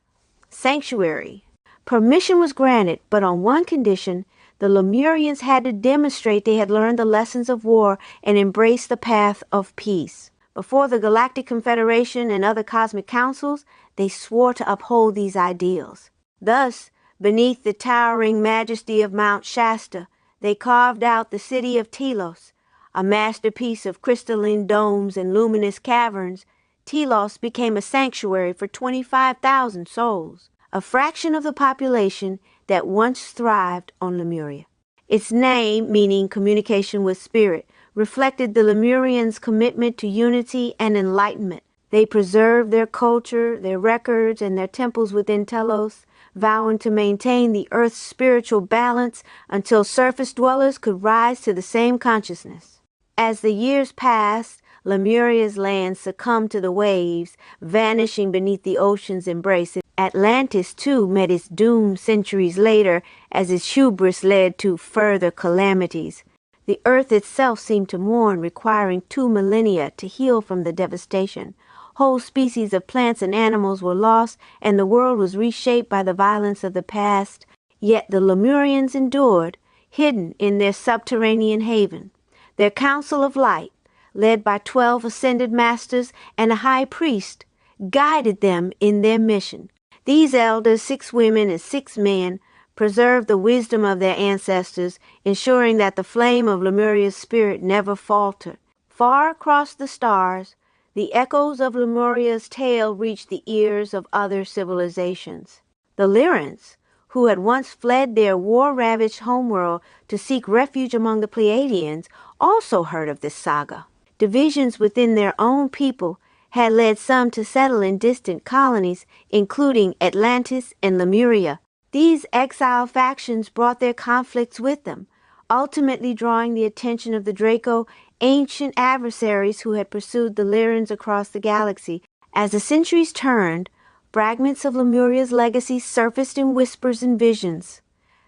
sanctuary. Permission was granted, but on one condition: the Lemurians had to demonstrate they had learned the lessons of war and embraced the path of peace. Before the Galactic Confederation and other cosmic councils, they swore to uphold these ideals. Thus, beneath the towering majesty of Mount Shasta, they carved out the city of Telos, a masterpiece of crystalline domes and luminous caverns. Telos became a sanctuary for 25,000 souls, a fraction of the population that once thrived on Lemuria. Its name, meaning communication with spirit, reflected the Lemurians' commitment to unity and enlightenment. They preserved their culture, their records, and their temples within Telos, vowing to maintain the earth's spiritual balance until surface dwellers could rise to the same consciousness. As the years passed, Lemuria's land succumbed to the waves, vanishing beneath the ocean's embrace. Atlantis, too, met its doom centuries later as its hubris led to further calamities. The earth itself seemed to mourn, requiring 2 millennia to heal from the devastation. Whole species of plants and animals were lost, and the world was reshaped by the violence of the past. Yet the Lemurians endured, hidden in their subterranean haven. Their council of light, led by 12 ascended masters and a high priest, guided them in their mission. These elders, 6 women and 6 men, preserved the wisdom of their ancestors, ensuring that the flame of Lemuria's spirit never faltered. Far across the stars, the echoes of Lemuria's tale reached the ears of other civilizations. The Lyrans, who had once fled their war-ravaged homeworld to seek refuge among the Pleiadians, also heard of this saga. Divisions within their own people had led some to settle in distant colonies, including Atlantis and Lemuria. These exile factions brought their conflicts with them, ultimately drawing the attention of the Draco, ancient adversaries who had pursued the Lyrans across the galaxy. As the centuries turned, fragments of Lemuria's legacy surfaced in whispers and visions.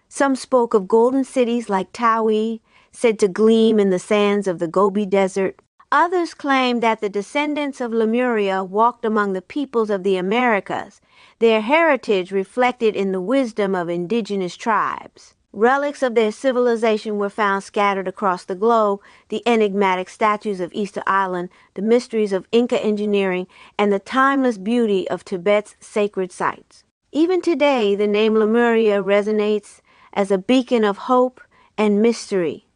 Some spoke of golden cities like Taui, said to gleam in the sands of the Gobi Desert. Others claimed that the descendants of Lemuria walked among the peoples of the Americas, their heritage reflected in the wisdom of indigenous tribes. Relics of their civilization were found scattered across the globe, the enigmatic statues of Easter Island, the mysteries of Inca engineering, and the timeless beauty of Tibet's sacred sites. Even today, the name Lemuria resonates as a beacon of hope and mystery.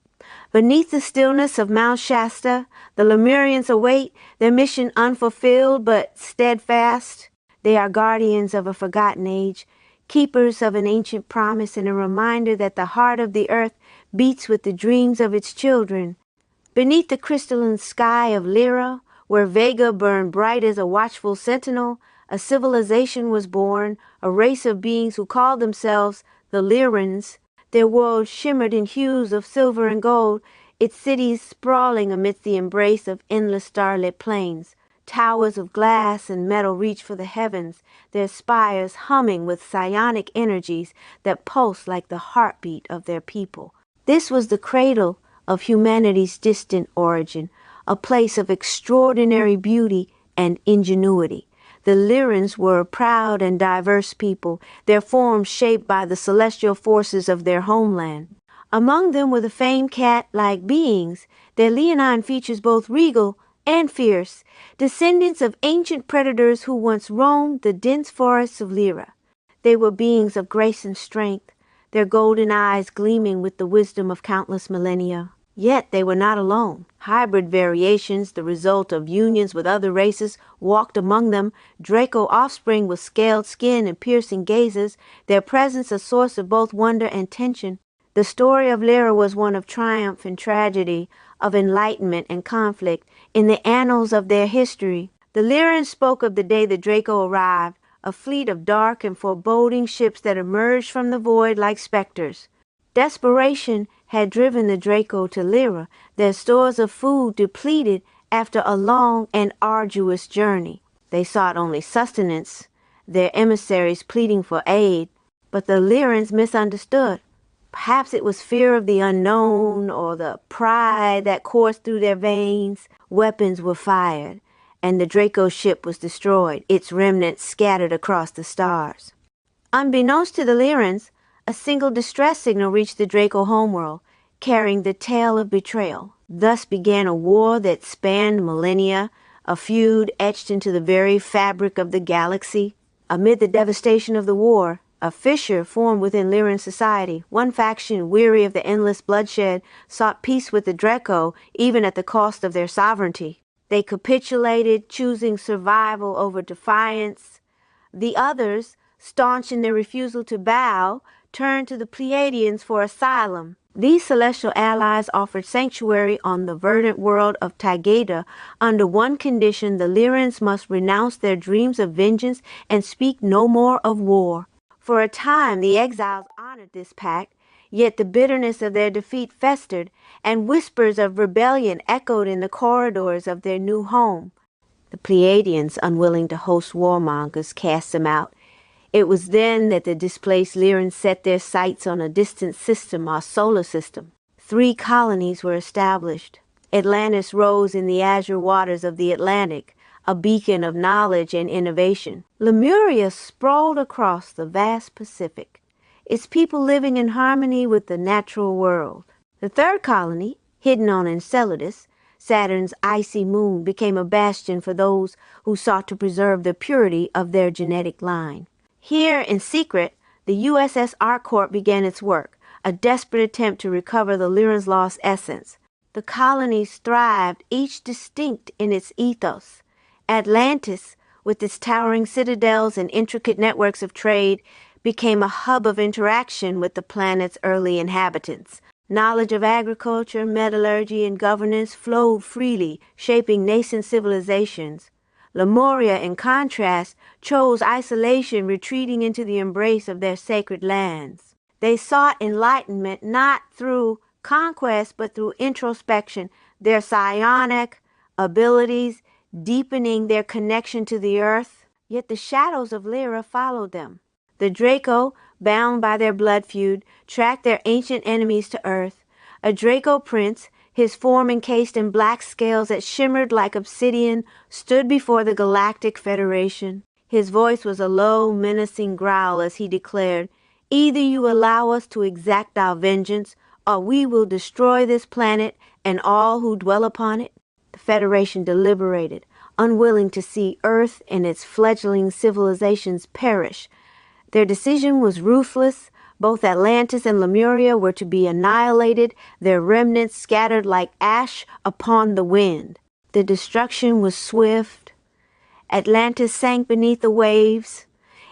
Beneath the stillness of Mount Shasta, the Lemurians await their mission unfulfilled but steadfast. They are guardians of a forgotten age, keepers of an ancient promise, and a reminder that the heart of the earth beats with the dreams of its children. Beneath the crystalline sky of Lyra, where Vega burned bright as a watchful sentinel, a civilization was born, a race of beings who called themselves the Lyrans. Their world shimmered in hues of silver and gold, its cities sprawling amidst the embrace of endless starlit plains. Towers of glass and metal reach for the heavens, their spires humming with psionic energies that pulse like the heartbeat of their people. This was the cradle of humanity's distant origin, a place of extraordinary beauty and ingenuity. The Lyrans were a proud and diverse people, their forms shaped by the celestial forces of their homeland. Among them were the famed cat-like beings, their leonine features both regal and fierce, descendants of ancient predators who once roamed the dense forests of Lyra. They were beings of grace and strength, their golden eyes gleaming with the wisdom of countless millennia. Yet they were not alone. Hybrid variations, the result of unions with other races, walked among them, Draco offspring with scaled skin and piercing gazes, their presence a source of both wonder and tension. The story of Lyra was one of triumph and tragedy, of enlightenment and conflict. In the annals of their history, the Lyrans spoke of the day the Draco arrived, a fleet of dark and foreboding ships that emerged from the void like specters. Desperation had driven the Draco to Lyra, their stores of food depleted after a long and arduous journey. They sought only sustenance, their emissaries pleading for aid, but the Lyrans misunderstood. Perhaps it was fear of the unknown or the pride that coursed through their veins. Weapons were fired, and the Draco ship was destroyed, its remnants scattered across the stars. Unbeknownst to the Lyrans, a single distress signal reached the Draco homeworld, carrying the tale of betrayal. Thus began a war that spanned millennia, a feud etched into the very fabric of the galaxy. Amid the devastation of the war, a fissure formed within Lyran society. One faction, weary of the endless bloodshed, sought peace with the Draco, even at the cost of their sovereignty. They capitulated, choosing survival over defiance. The others, staunch in their refusal to bow, turned to the Pleiadians for asylum. These celestial allies offered sanctuary on the verdant world of Taygeta. Under one condition, the Lyrans must renounce their dreams of vengeance and speak no more of war. For a time, the exiles honored this pact, yet the bitterness of their defeat festered, and whispers of rebellion echoed in the corridors of their new home. The Pleiadians, unwilling to host warmongers, cast them out. It was then that the displaced Lyrans set their sights on a distant system, our solar system. 3 colonies were established. Atlantis rose in the azure waters of the Atlantic, a beacon of knowledge and innovation. Lemuria sprawled across the vast Pacific, its people living in harmony with the natural world. The 3rd colony, hidden on Enceladus, Saturn's icy moon, became a bastion for those who sought to preserve the purity of their genetic line. Here, in secret, the USS Arcorp began its work, a desperate attempt to recover the Lyrans' lost essence. The colonies thrived, each distinct in its ethos. Atlantis, with its towering citadels and intricate networks of trade, became a hub of interaction with the planet's early inhabitants. Knowledge of agriculture, metallurgy, and governance flowed freely, shaping nascent civilizations. Lemuria, in contrast, chose isolation, retreating into the embrace of their sacred lands. They sought enlightenment not through conquest, but through introspection, their psionic abilities deepening their connection to the earth. Yet the shadows of Lyra followed them. The Draco, bound by their blood feud, tracked their ancient enemies to earth. A Draco prince, his form encased in black scales that shimmered like obsidian, stood before the Galactic Federation. His voice was a low, menacing growl as he declared, "Either you allow us to exact our vengeance, or we will destroy this planet and all who dwell upon it." The Federation deliberated, unwilling to see Earth and its fledgling civilizations perish. Their decision was ruthless. Both Atlantis and Lemuria were to be annihilated, their remnants scattered like ash upon the wind. The destruction was swift. Atlantis sank beneath the waves,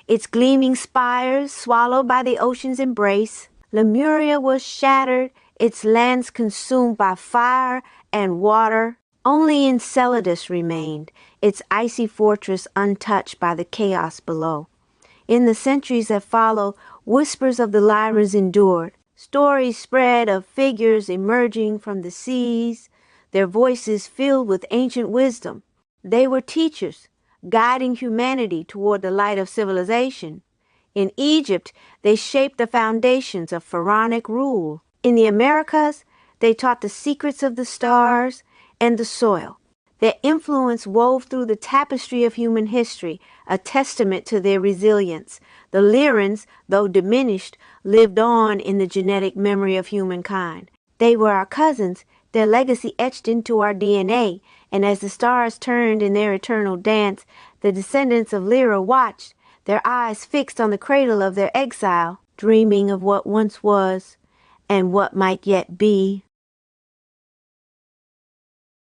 its gleaming spires swallowed by the ocean's embrace. Lemuria was shattered, its lands consumed by fire and water. Only Enceladus remained, its icy fortress untouched by the chaos below. In the centuries that followed, whispers of the Lyrans endured. Stories spread of figures emerging from the seas, their voices filled with ancient wisdom. They were teachers, guiding humanity toward the light of civilization. In Egypt, they shaped the foundations of pharaonic rule. In the Americas, they taught the secrets of the stars and the soil. Their influence wove through the tapestry of human history, a testament to their resilience. The Lyrans, though diminished, lived on in the genetic memory of humankind. They were our cousins, their legacy etched into our DNA, and as the stars turned in their eternal dance, the descendants of Lyra watched, their eyes fixed on the cradle of their exile, dreaming of what once was and what might yet be.